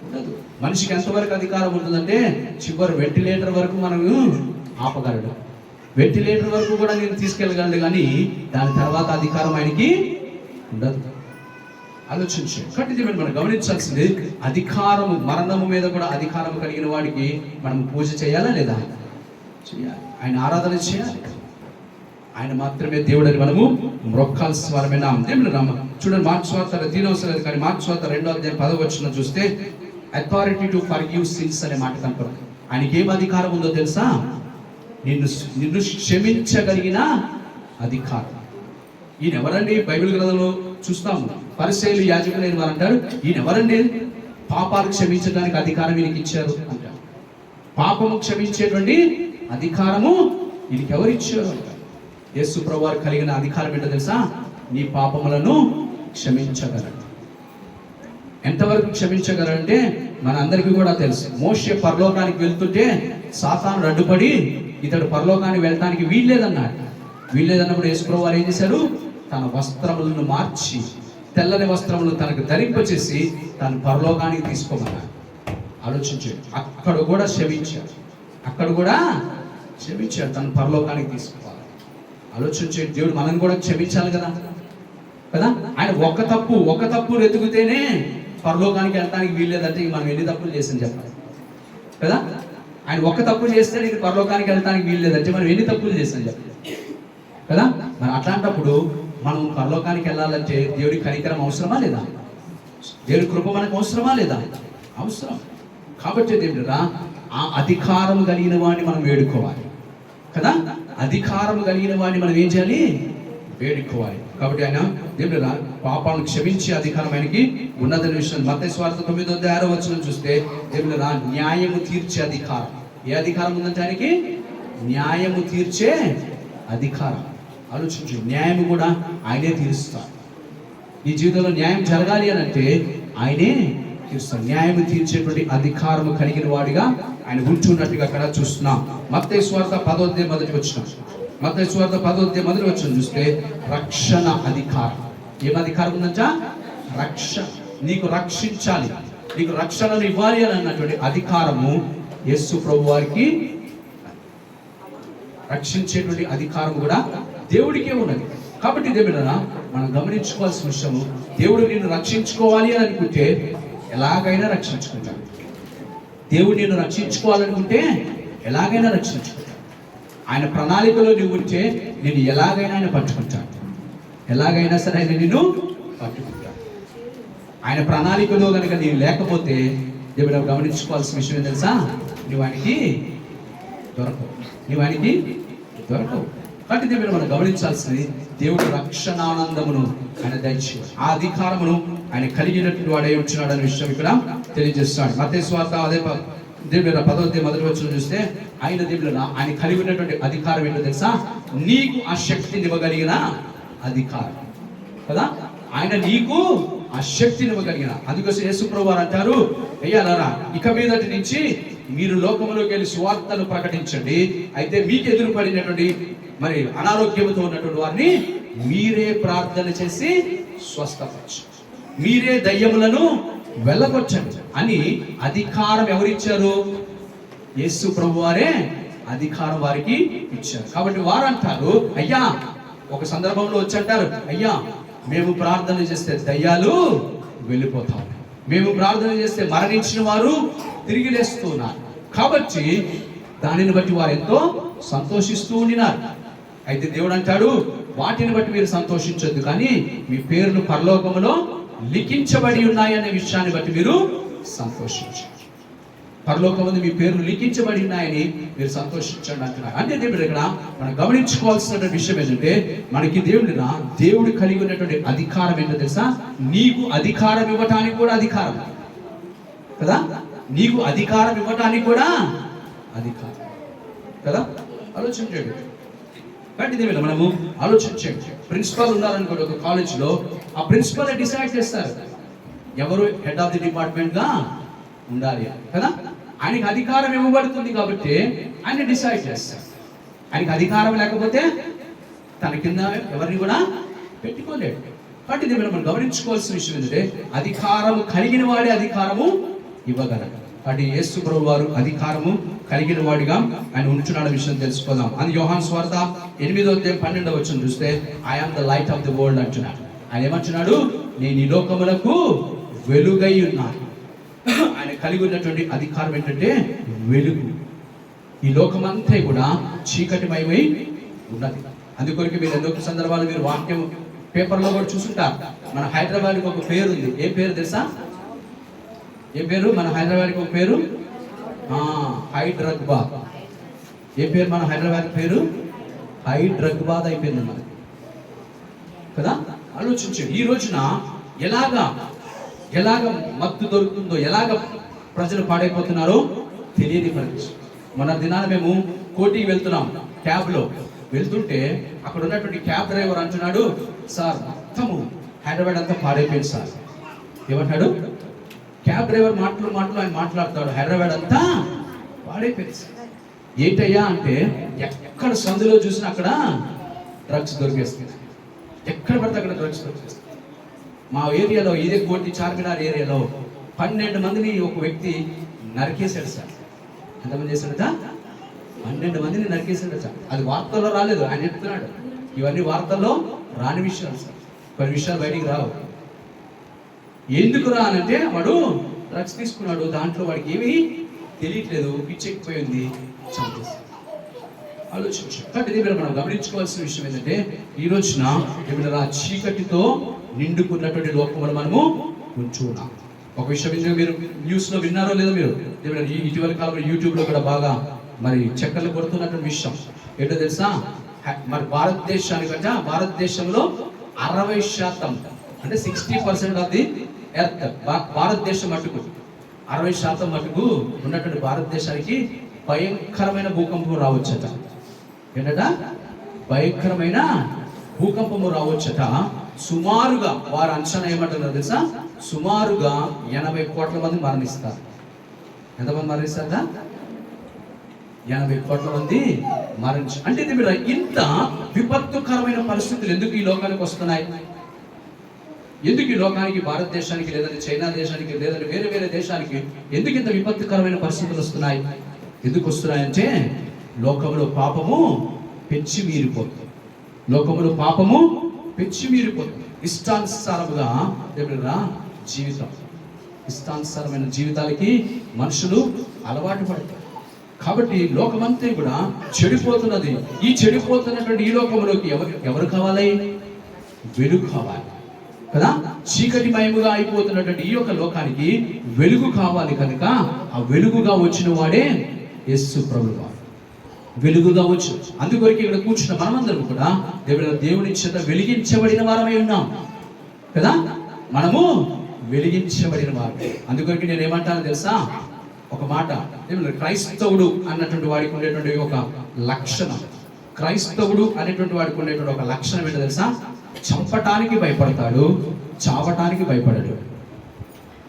ఉండదు. మనిషికి ఎంతవరకు అధికారం ఉంటుందంటే చివరి వెంటిలేటర్ వరకు మనం ఆపగలడు. వెంటిలేటర్ వరకు కూడా నేను తీసుకెళ్ళగలను, కానీ దాని తర్వాత అధికారం ఆయనకి ఉండదు. ఆలోచించే కాబట్టి మనం గమనించాల్సింది, అధికారము, మరణము మీద కూడా అధికారం కలిగిన వాడికి మనం పూజ చేయాలా లేదా? చేయాలి. ఆయన ఆరాధన చేయాలి. ఆయన మాత్రమే దేవుడు అని మనము మొక్కాల్సిన వారమేనా? దేవుడు రామ చూడండి, మార్క్స్ వార్త దీనవసరం కానీ మార్క్స్ వార్త 2వ అధ్యాయం 10వ వచనం చూస్తే అథారిటీ టు ఫర్గివ్ సిన్స్ అనే మాట కనపడుతుంది. ఆయనకి ఏం అధికారం ఉందో తెలుసా? నిన్ను క్షమించగలిగిన అధికారం. ఈయన ఎవరండి? బైబిల్ గ్రంథంలో చూస్తాము, పరిసయ్యులు యాజకులైన వారు అంటారు, ఈయన ఎవరండి పాపాలు క్షమించడానికి అధికారం ఈయనకి ఇచ్చారు అంటారు. పాపము క్షమించేటువంటి అధికారము ఈయనకి ఎవరు ఇచ్చారు అంటారు. యేసు ప్రభువారు కలిగిన అధికారం ఏంటో తెలుసా? నీ పాపములను క్షమించగలడు. ఎంతవరకు క్షమించగలంటే మన అందరికీ కూడా తెలుసు. మోషే పరలోకానికి వెళ్తుంటే సాతాను అడ్డుపడి ఇతడు పరలోకానికి వెళ్ళటానికి వీల్లేదన్నాడు. వీల్లేదన్నప్పుడు యేసు ప్రభువారు ఏం చేశారు? తన వస్త్రములను మార్చి తెల్లని వస్త్రములను తనకు ధరింపచేసి తను పరలోకానికి తీసుకోమన్నాడు. ఆలోచించాడు. అక్కడ కూడా క్షమించాడు. తను పరలోకానికి తీసుకోవాలి. ఆలోచించే దేవుడు మనం కూడా క్షమించాలి కదా. ఆయన ఒక తప్పు వెతుకుతేనే పరలోకానికి వెళ్ళడానికి వీల్లేదంటే మనం ఎన్ని తప్పులు చేసాం చెప్పాలి కదా. ఆయన ఒక తప్పు చేస్తే నీకు పరలోకానికి వెళ్ళడానికి వీల్లేదంటే మనం ఎన్ని తప్పులు చేసాం చెప్పాలి కదా. మరి అట్లాంటప్పుడు మనం పరలోకానికి వెళ్ళాలంటే దేవుడి కనికరం అవసరమా లేదా? దేవుడి కృప మనకు అవసరమా లేదా? అవసరం. కాబట్టి దేవుడురా, ఆ అధికారం కలిగిన వాడిని మనం వేడుకోవాలి కదా. అధికారం కలిగిన వాడిని మనం ఏం చేయాలి? వేడుకోవాలి. కాబట్టి ఆయన దేవుడురా పాపాలను క్షమించే అధికారం ఆయనకి ఉన్నదని విషయం మత్తయి సువార్త 9:6 వచనం చూస్తే దేవుడురా న్యాయము తీర్చే అధికారం. ఏ అధికారం ఉందంటే ఆయనకి? న్యాయము తీర్చే అధికారం. ఆలోచించు, న్యాయము కూడా ఆయనే తీరుస్తారు. ఈ జీవితంలో న్యాయం జరగాలి అని అంటే ఆయనే తీరుస్తారు. న్యాయము తీర్చేటువంటి అధికారము కలిగిన వాడిగా ఆయన ఉంటున్నట్టుగా అక్కడ చూస్తున్నాం. మత్తయి సువార్త 10వ అధ్యాయం 1వ వచనం. మత్తయి సువార్త 10వ అధ్యాయం 1వ వచనం చూస్తే రక్షణ అధికారం. ఏం అధికారం ఉందంట? రక్షణ. నీకు రక్షించాలి, నీకు రక్షణను ఇవ్వాలి అని అన్నటువంటి అధికారము యేసు ప్రభు వారికి. రక్షించేటువంటి అధికారం కూడా దేవుడికే ఉన్నది. కాబట్టి దేవుడనా మనం గమనించుకోవాల్సిన విషయము, దేవుడు నిన్ను రక్షించుకోవాలి అని అనుకుంటే ఎలాగైనా రక్షించుకుంటాడు. దేవుడు నిన్ను రక్షించుకోవాలనుకుంటే ఎలాగైనా రక్షించుకుంటాడు. ఆయన ప్రణాళికలో నువ్వు ఉంటే నేను ఎలాగైనా ఆయన పట్టుకుంటాడు. ఎలాగైనా సరే ఆయన నిన్ను పట్టుకుంటాడు. ఆయన ప్రణాళికలో కనుక నేను లేకపోతే దేవుడు గమనించుకోవాల్సిన విషయం ఏం తెలుసా? నువ్వు ఆయనకి దొరకవు. కాబట్టి దేవుడు మనం గమనించాల్సింది, దేవుడు రక్షణానందమును ఆయన దయచేసి ఆ అధికారమును ఆయన కలిగినటువంటి వాడే ఉంటున్నాడు అనే విషయం ఇక్కడ తెలియజేస్తాడు. మత్తయి సువార్త అదే దేవుడు 10వ అధ్యాయం 1వ వచనం చూస్తే ఆయన దేవుడు ఆయన కలిగి ఉన్నటువంటి అధికారం ఏంటో తెలుసా? నీకు ఆ శక్తిని ఇవ్వగలిగిన అధికారం కదా. ఆయన నీకు ఆ శక్తిని ఇవ్వగలిగిన. అందుకోసం యేసు ప్రభువు వారు అంటారు, అయ్యారా ఇక మీదటి నుంచి మీరు లోకములోకి వెళ్ళి సువార్తను ప్రకటించండి. అయితే మీకు ఎదురుపడినటువంటి మరి అనారోగ్యంతో ఉన్నటువంటి వారిని మీరే ప్రార్థన చేసి స్వస్థపరచు, మీరే దయ్యములను వెళ్ళగొచ్చండి అని అధికారం ఎవరిచ్చారు? యేసు ప్రభు వారే అధికారం వారికి ఇచ్చారు. కాబట్టి వారు అంటారు, అయ్యా ఒక సందర్భంలో వచ్చి అంటారు, అయ్యా మేము ప్రార్థన చేస్తే దయ్యాలు వెళ్ళిపోతాం, మేము ప్రార్థన చేస్తే మరణించిన వారు తిరిగి లేస్తున్నారు. కాబట్టి దానిని బట్టి వారు ఎంతో సంతోషిస్తూ ఉండినారు. అయితే దేవుడు అంటాడు, వాటిని బట్టి మీరు సంతోషించొద్దు, కానీ మీ పేర్లు పరలోకములో లిఖించబడి ఉన్నాయి అనే విషయాన్ని బట్టి మీరు సంతోషించండి. పరలోకముందు మీ పేర్లు లిఖించబడి ఉన్నాయని మీరు సంతోషించండి అంటున్నారు. అంటే దేవుడు ఇక్కడ మనం గమనించుకోవాల్సిన విషయం ఏంటంటే, మనకి దేవుడు కలిగి ఉన్నటువంటి అధికారం ఏంటో తెలుసా? నీకు అధికారం ఇవ్వటానికి కూడా అధికారం కదా. నీకు అధికారం ఇవ్వటానికి కూడా అధికారం కదా. ఆలోచించండి. కాబట్టి దేవుడు మనము ఆలోచించండి. ప్రిన్సిపల్ ఉన్నారనుకోండి ఒక కాలేజీలో, ఆ ప్రిన్సిపల్ డిసైడ్ చేస్తారు ఎవరు హెడ్ ఆఫ్ ది డిపార్ట్మెంట్ గా ఉండాలి కదా. ఆయనకి అధికారం ఇవ్వబడుతుంది కాబట్టి ఆయన డిసైడ్ చేస్తారు. ఆయనకి అధికారం లేకపోతే తన కింద ఎవరిని కూడా పెట్టుకోలేడు. కాబట్టి ఇది మనం గమనించుకోవాల్సిన విషయం ఏంటంటే, అధికారము కలిగిన వాడే అధికారము ఇవ్వగలరు. కాబట్టి యేసు ప్రభువు వారు అధికారము కలిగిన వాడిగా ఆయన ఉంటున్నాడు విషయం తెలుసుకుందాం. అది యోహాను సువార్త 8:12 చూస్తే I am the light of the world అంటున్నాడు. ఆయన ఏమంటున్నాడు? నేను ఈ లోకములకు వెలుగై ఉన్నాను. ఆయన కలిగి ఉన్నటువంటి అధికారం ఏంటంటే వెలుగు. ఈ లోకమంతా కూడా చీకటిమయమై ఉన్నది. అందుకొరకు మీరు ఎన్నో సందర్భాలు మీరు వాక్యం పేపర్లో కూడా చూసుంటారు. మన హైదరాబాద్కి ఒక పేరు ఉంది. ఏ పేరు తెలుసా? ఏ పేరు? మన హైదరాబాద్కి ఒక పేరు హైదరాబాద్. ఏ పేరు మన హైదరాబాద్ పేరు? హైదరాబాద్ అయిపోయింది మనకి కదా. ఆలోచించండి, ఈ రోజున ఎలాగ మత్తు దొరుకుతుందో, ఎలాగ ప్రజలు పాడైపోతున్నారో తెలియని పరిస్థితి. మన దినాన మేము కోటికి వెళ్తున్నాం, క్యాబ్లో వెళ్తుంటే అక్కడ ఉన్నటువంటి క్యాబ్ డ్రైవర్ అంటున్నాడు, సార్ మొత్తము హైదరాబాద్ అంతా పాడైపోయింది సార్. ఏమంటాడు? క్యాబ్ డ్రైవర్ మాటలు ఆయన మాట్లాడతాడు, హైదరాబాద్ అంతా పాడైపోయింది సార్. ఏంటయ్యా అంటే, ఎక్కడ సందులో చూసినా అక్కడ డ్రగ్స్ దొరికేస్తుంది. ఎక్కడ పడితే అక్కడ డ్రగ్స్ దొరికేస్తుంది. మా ఏరియాలో, ఇదే కోటి చార్మినార్ ఏరియాలో 12 మందిని ఒక వ్యక్తి నరికేశాడు సార్. ఎంతమంది చేశాడట? 12 మందిని నరికేశాడు సార్. అది వార్తల్లో రాలేదు, ఆయన చెప్తున్నాడు. ఇవన్నీ వార్తల్లో రాని విషయాలు సార్. కొన్ని విషయాలు బయటికి రావు. ఎందుకు రా అనంటే, వాడు డ్రగ్స్ తీసుకున్నాడు, దాంట్లో వాడికి ఏమీ తెలియట్లేదు, పిచ్చెక్కిపోయింది, చంపేసి. ఆలోచించు. కాబట్టి మనం గమనించుకోవాల్సిన విషయం ఏంటంటే, ఈ రోజున ఏమైనా చీకటితో నిండుకున్నటువంటి లోకములు మనము ఉంచున్నాం. ఒక విషయం మీరు న్యూస్లో విన్నారో లేదో, మీరు ఇటీవల కాలంలో యూట్యూబ్లో కూడా బాగా మరి చక్కర్లు కొడుతున్నటువంటి విషయం ఏంటో తెలుసా? మరి భారతదేశంలో 60% అంటే 60% ఆఫ్ ది ఎర్త్, భారతదేశం మటుకు 60% మటుకు ఉన్నటువంటి భారతదేశానికి భయంకరమైన భూకంపం రావచ్చట. ఏంటట? భయంకరమైన భూకంపము రావచ్చట. సుమారుగా వారు అంచనా ఏమంటున్నారు తెలుసా? సుమారుగా 80 కోట్ల మంది మరణిస్తారు. ఎంతమంది మరణిస్తారా? 80 కోట్ల మంది అంటే మీరు ఇంత విపత్తుకరమైన పరిస్థితులు ఎందుకు ఈ లోకానికి వస్తున్నాయి? ఎందుకు ఈ లోకానికి, భారతదేశానికి లేదంటే చైనా దేశానికి లేదంటే వేరే వేరే దేశానికి ఎందుకు ఇంత విపత్తుకరమైన పరిస్థితులు వస్తున్నాయి? ఎందుకు వస్తున్నాయంటే, లోకంలో పాపము పెంచి మీరిపోతుంది. లోకంలో పాపము పెంచి మీరిపోతుంది. ఇష్టానుసారముగా జీవితం, ఇష్టానుసారమైన జీవితాలకి మనుషులు అలవాటు పడతారు. కాబట్టి లోకమంతా కూడా చెడిపోతున్నది. ఈ చెడిపోతున్నటువంటి ఈ లోకంలోకి ఎవరు కావాలి? వెలుగు కావాలి కదా. చీకటిమయముగా అయిపోతున్నటువంటి ఈ యొక్క లోకానికి వెలుగు కావాలి కనుక, ఆ వెలుగుగా వచ్చిన వాడే యేసు ప్రభువు. వెలుగుగా వచ్చు. అందుకొరకు ఇక్కడ కూర్చున్న మనమందరం కూడా దేవుని చేత వెలిగించబడిన వారమై ఉన్నాం కదా. మనము వెలిగించబడిన వారు. అందుకొరకు నేను ఏమంటాను తెలుసా? ఒక మాట, క్రైస్తవుడు అన్నటువంటి వాడికి ఉండేటువంటి ఒక లక్షణం, క్రైస్తవుడు అనేటువంటి వాడికి ఉండేటువంటి ఒక లక్షణం ఏంటో తెలుసా? చంపటానికి భయపడతాడు, చావటానికి భయపడడు.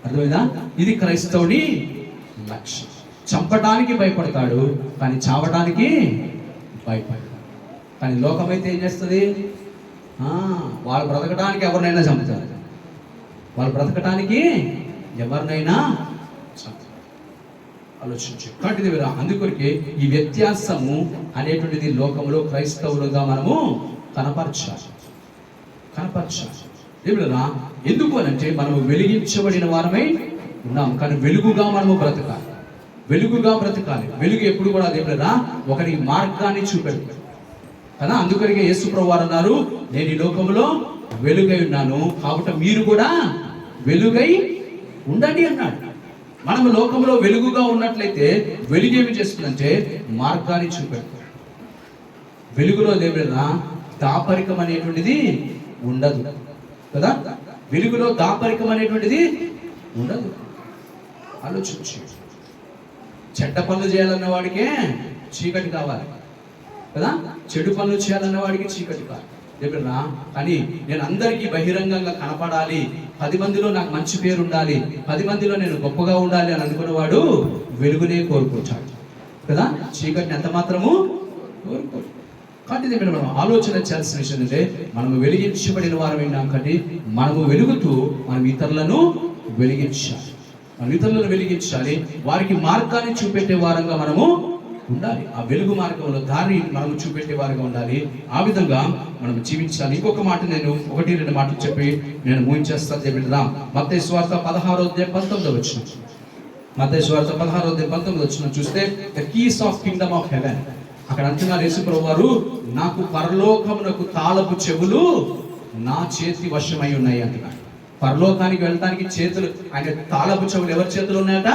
అర్థమైందా? ఇది క్రైస్తవుని లక్షణం. చంపటానికి భయపడతాడు, కానీ చావటానికి భయపడతాడు. కానీ లోకమైతే ఏం చేస్తుంది? వాళ్ళు బ్రతకటానికి ఎవరినైనా చంపుతారు, వాళ్ళు బ్రతకటానికి ఎవరినైనా చంపుతారు. ఆలోచించు. కాబట్టి అందుకొరకే ఈ వ్యత్యాసము అనేటువంటిది లోకంలో క్రైస్తవులుగా మనము కనపరచాలి. ఎందుకు అనంటే, మనము వెలిగించబడిన వారమై ఉన్నాం, కానీ వెలుగుగా మనము బ్రతకాలి. వెలుగు ఎప్పుడు కూడా దేవుడా ఒకరి మార్గాన్ని చూపెడతాడు కదా. అందుకనిగా యేసు ప్రభువు వారు అన్నారు, నేను ఈ లోకంలో వెలుగై ఉన్నాను, కాబట్టి మీరు కూడా వెలుగై ఉండండి అన్నాడు. మనము లోకంలో వెలుగుగా ఉన్నట్లయితే వెలుగు ఏమి చేస్తుందంటే మార్గాన్ని చూపెడతాడు. వెలుగులో దేవుడా దాపరికం అనేటువంటిది ఉండదు కదా. వెలుగులో దాపరికం అనేటువంటిది ఉండదు. ఆలోచించు. చెడ్డ పనులు చేయాలన్న వాడికే చీకటి కావాలి కదా. చెడు పనులు చేయాలన్న వాడికి చీకటి కావాలి దేవుడా. కానీ నేను అందరికీ బహిరంగంగా కనపడాలి, 10 మందిలో నాకు మంచి పేరు ఉండాలి, 10 మందిలో నేను గొప్పగా ఉండాలి అని అనుకున్నవాడు వెలుగునే కోరుకుంటాడు కదా. చీకటిని ఎంత మాత్రము కోరుకోడు. కాబట్టి మనం ఆలోచన చేయాల్సిన విషయం అంటే, మనము వెలిగించబడిన వారమైనా కాబట్టి మనము వెలుగుతూ మనం ఇతరులను వెలిగించాలి. మనం ఇతరులను వెలిగించాలి, వారికి మార్గాన్ని చూపెట్టే వారంగా మనము ఉండాలి. ఆ వెలుగు మార్గంలో దారి మనము చూపెట్టే వారుగా ఉండాలి. ఆ విధంగా మనం జీవించాలి. ఇంకొక మాట నేను 1-2 మాటలు చెప్పి నేను ముగించేస్తాను. దేవుడా, మత్తయి సువార్త 16:19 మత్తయి సువార్త 16:19 చూస్తే the keys of Kingdom of haven. అక్కడ అంటున్నారు యేసు ప్రభువు వారు, నాకు పరలోకమునకు తాళపు చెవులు నా చేతి వశమై ఉన్నాయి అంటున్నాడు. పరలోకానికి వెళ్ళడానికి చేతులు, ఆయన తాళపు చెవులు ఎవరి చేతులు ఉన్నాయట?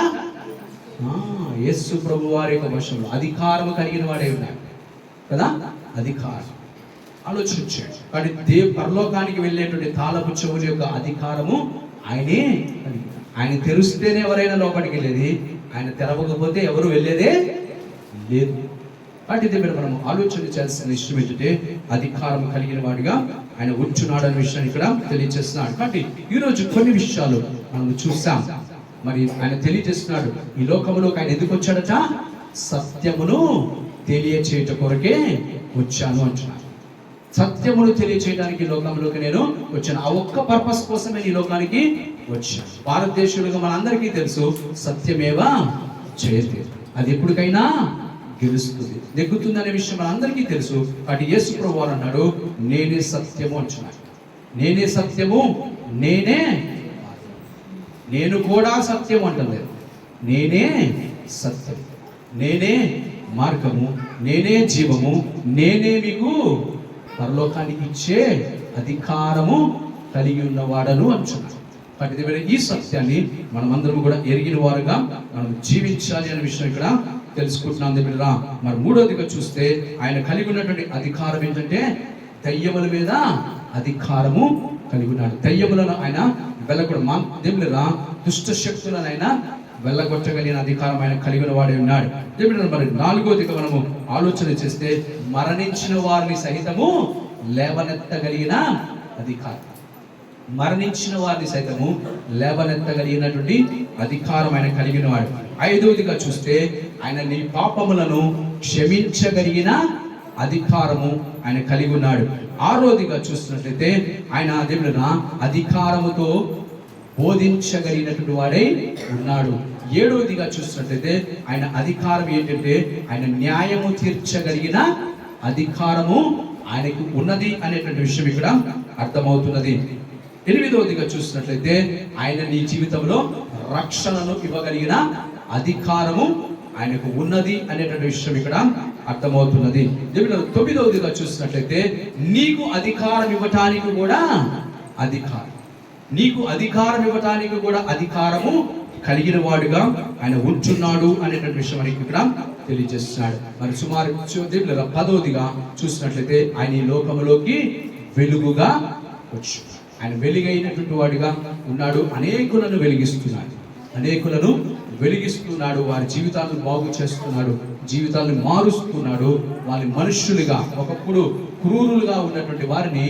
యేసు ప్రభు వారి యొక్క వశంలో అధికారం కలిగిన వాడే ఉన్నాడు కదా. అధికారం ఆలోచించాడు. కాబట్టి పరలోకానికి వెళ్ళేటువంటి తాళపు చెవుల యొక్క అధికారము ఆయనే. ఆయన తెరిస్తేనే ఎవరైనా లోపలికి వెళ్ళేది, ఆయన తెరవకపోతే ఎవరు వెళ్ళేదే లేదు. వాటి దగ్గర మనం ఆలోచన చేయాల్సిన విషయం ఏంటంటే అధికారం కలిగిన వాడిగా ఆయన ఉంచున్నాడు అనే విషయాన్ని ఇక్కడ తెలియజేస్తున్నాడు. కాబట్టి ఈరోజు కొన్ని విషయాలు మనం చూసాం. మరి ఆయన తెలియజేస్తున్నాడు, ఈ లోకంలోకి ఆయన ఎందుకు వచ్చాడట? సత్యమును తెలియచేయట కొరకే వచ్చాను అంటున్నాడు. సత్యమును తెలియచేయడానికి లోకంలోకి నేను వచ్చాను. ఆ ఒక్క పర్పస్ కోసమే ఈ లోకానికి వచ్చాను. భారతదేశంలో మనందరికీ తెలుసు, సత్యమేవా జయతే. అది ఎప్పటికైనా గెలుస్తుంది, నెగ్గుతుంది అనే విషయం మనందరికీ తెలుసు. కాబట్టి యేసు ప్రభువు అన్నాడు, నేనే సత్యము అంటున్నాడు. నేనే సత్యము, నేను కూడా సత్యం అంటలేదు. నేనే సత్యం, నేనే మార్గము, నేనే జీవము, నేనే మీకు పరలోకానికి ఇచ్చే అధికారము కలిగి ఉన్నవాడను అంటున్నాడు. కాబట్టి ఈ సత్యాన్ని మనమందరం కూడా ఎరిగిన వారుగా మనం జీవించాలి అనే విషయం ఇక్కడ తెలుసుకుంటున్నాం. దగ్గర మరి మూడోదిగా చూస్తే ఆయన కలిగి ఉన్నటువంటి అధికారం ఏంటంటే దయ్యముల మీద అధికారము కలిగి ఉన్నాడు. దయ్యములను ఆయన వెళ్ళగొట్ట దుష్ట శక్తులను ఆయన వెళ్ళగొట్టగలిగిన అధికారం ఆయన కలిగిన వాడే ఉన్నాడు. దేవుడు మరి నాలుగోదిగా మనము ఆలోచన చేస్తే మరణించిన వారిని సహితము లేవనెత్తగలిగిన అధికారం. మరణించిన వారిని సైతము లేవనెత్తగలిగినటువంటి అధికారం ఆయన కలిగిన వాడు. ఐదోదిగా చూస్తే ఆయన నీ పాపములను క్షమించగలిగిన అధికారము ఆయన కలిగి ఉన్నాడు. ఆరోదిగా చూసినట్లయితే ఆయన దేవుడున అధికారముతో బోధించగలిగినటువంటి వాడై ఉన్నాడు. ఏడవదిగా చూసినట్లయితే ఆయన అధికారం ఏంటంటే ఆయన న్యాయము తీర్చగలిగిన అధికారము ఆయనకు ఉన్నది అనేటువంటి విషయం ఇక్కడ అర్థమవుతున్నది. ఎనిమిదవదిగా చూసినట్లయితే ఆయన నీ జీవితంలో రక్షణను ఇవ్వగలిగిన అధికారము ఆయనకు ఉన్నది అనేటువంటి విషయం ఇక్కడ అర్థమవుతున్నది. తొమ్మిదవదిగా చూసినట్లయితే నీకు అధికారం ఇవ్వటానికి కూడా అధికారము కలిగిన వాడుగా ఆయన ఉంచున్నాడు అనేటువంటి విషయం మనకి ఇక్కడ తెలియజేస్తున్నాడు. మరి సుమారు 10వదిగా చూసినట్లయితే ఆయన ఈ లోకములోకి వెలుగుగా వచ్చు. ఆయన వెలుగైనటువంటి వాడిగా ఉన్నాడు. అనేకులను వెలిగిస్తున్నాడు. వారి జీవితాలను బాగు చేస్తున్నాడు, జీవితాలను మారుస్తున్నాడు. వారి మనుష్యులుగా, ఒకప్పుడు క్రూరులుగా ఉన్నటువంటి వారిని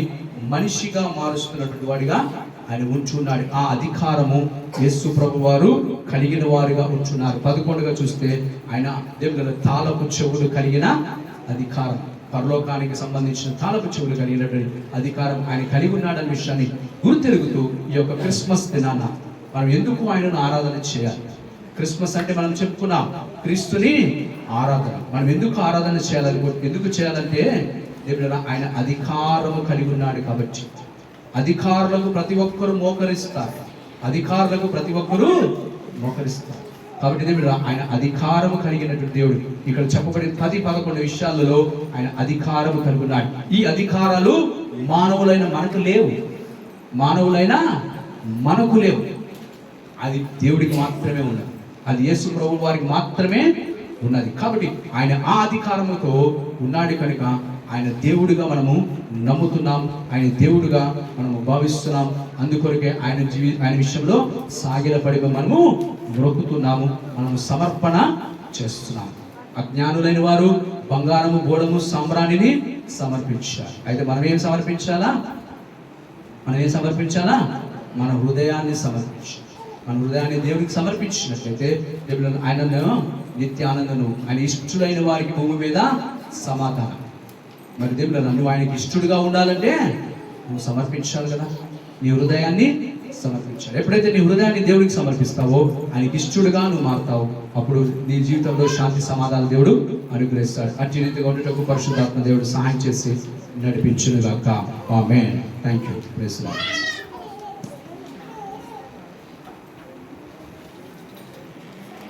మనిషిగా మారుస్తున్నటువంటి వాడిగా ఆయన ఉంచున్నాడు. ఆ అధికారము యేసు ప్రభు వారు కలిగిన వారుగా ఉంచున్నారు. 11గా చూస్తే ఆయన దేవుని తాళపు చెవులు కలిగిన అధికారం, పరలోకానికి సంబంధించిన తాళపు చెవులు కలిగినటువంటి అధికారం ఆయన కలిగి ఉన్నాడనే విషయాన్ని గుర్తెరుగుతూ ఈ యొక్క క్రిస్మస్ దినాన మనం ఎందుకు ఆయనను ఆరాధన చేయాలి? క్రిస్మస్ అంటే మనం చెప్పుకున్నాం క్రీస్తుని ఆరాధన. మనం ఎందుకు ఆరాధన చేయాలంటే దేవుడు ఆయన అధికారము కలిగి ఉన్నాడు కాబట్టి. అధికారులకు ప్రతి ఒక్కరు మోకరిస్తారు. కాబట్టి దేవుడు ఆయన అధికారము కలిగినటువంటి దేవుడు. ఇక్కడ చెప్పబడిన 10-11 విషయాలలో ఆయన అధికారము కలిగి ఉన్నాడు. ఈ అధికారాలు మానవులైన మనకు లేవు. అది దేవుడికి మాత్రమే ఉన్నది. అది యేసు ప్రభు వారికి మాత్రమే ఉన్నది. కాబట్టి ఆయన ఆ అధికారముతో ఉన్నాడు కనుక ఆయన దేవుడిగా మనము నమ్ముతున్నాం, ఆయన దేవుడిగా మనము భావిస్తున్నాం. అందుకొరకే ఆయన విషయంలో సాగిలపడి మనము బ్రొక్కుతున్నాము, మనము సమర్పణ చేస్తున్నాము. అజ్ఞానులైన వారు బంగారము, గోడము, సాంబ్రాణిని సమర్పించాలి. అయితే మనం ఏం సమర్పించాలా? మన హృదయాన్ని సమర్పించాలి. మన హృదయాన్ని దేవుడికి సమర్పించినట్లయితే దేవుడు ఆయనను నిత్యానందను, ఆయన ఇష్టడైన వారికి భూమి మీద సమాధానం. మరి దేవుడు నువ్వు ఆయనకి ఇష్టడుగా ఉండాలంటే నువ్వు సమర్పించాలి కదా. నీ హృదయాన్ని సమర్పించాలి. ఎప్పుడైతే నీ హృదయాన్ని దేవుడికి సమర్పిస్తావో ఆయనకి ఇష్టడుగా నువ్వు మారుతావు. అప్పుడు నీ జీవితంలో శాంతి సమాధానం దేవుడు అనుగ్రహిస్తాడు. అట్టి రీతిగా ఉండేటప్పుడు పరిశుద్ధాత్మ దేవుడు సహాయం చేసి నడిపించును గాక. Amen. Thank you. Praise the lord.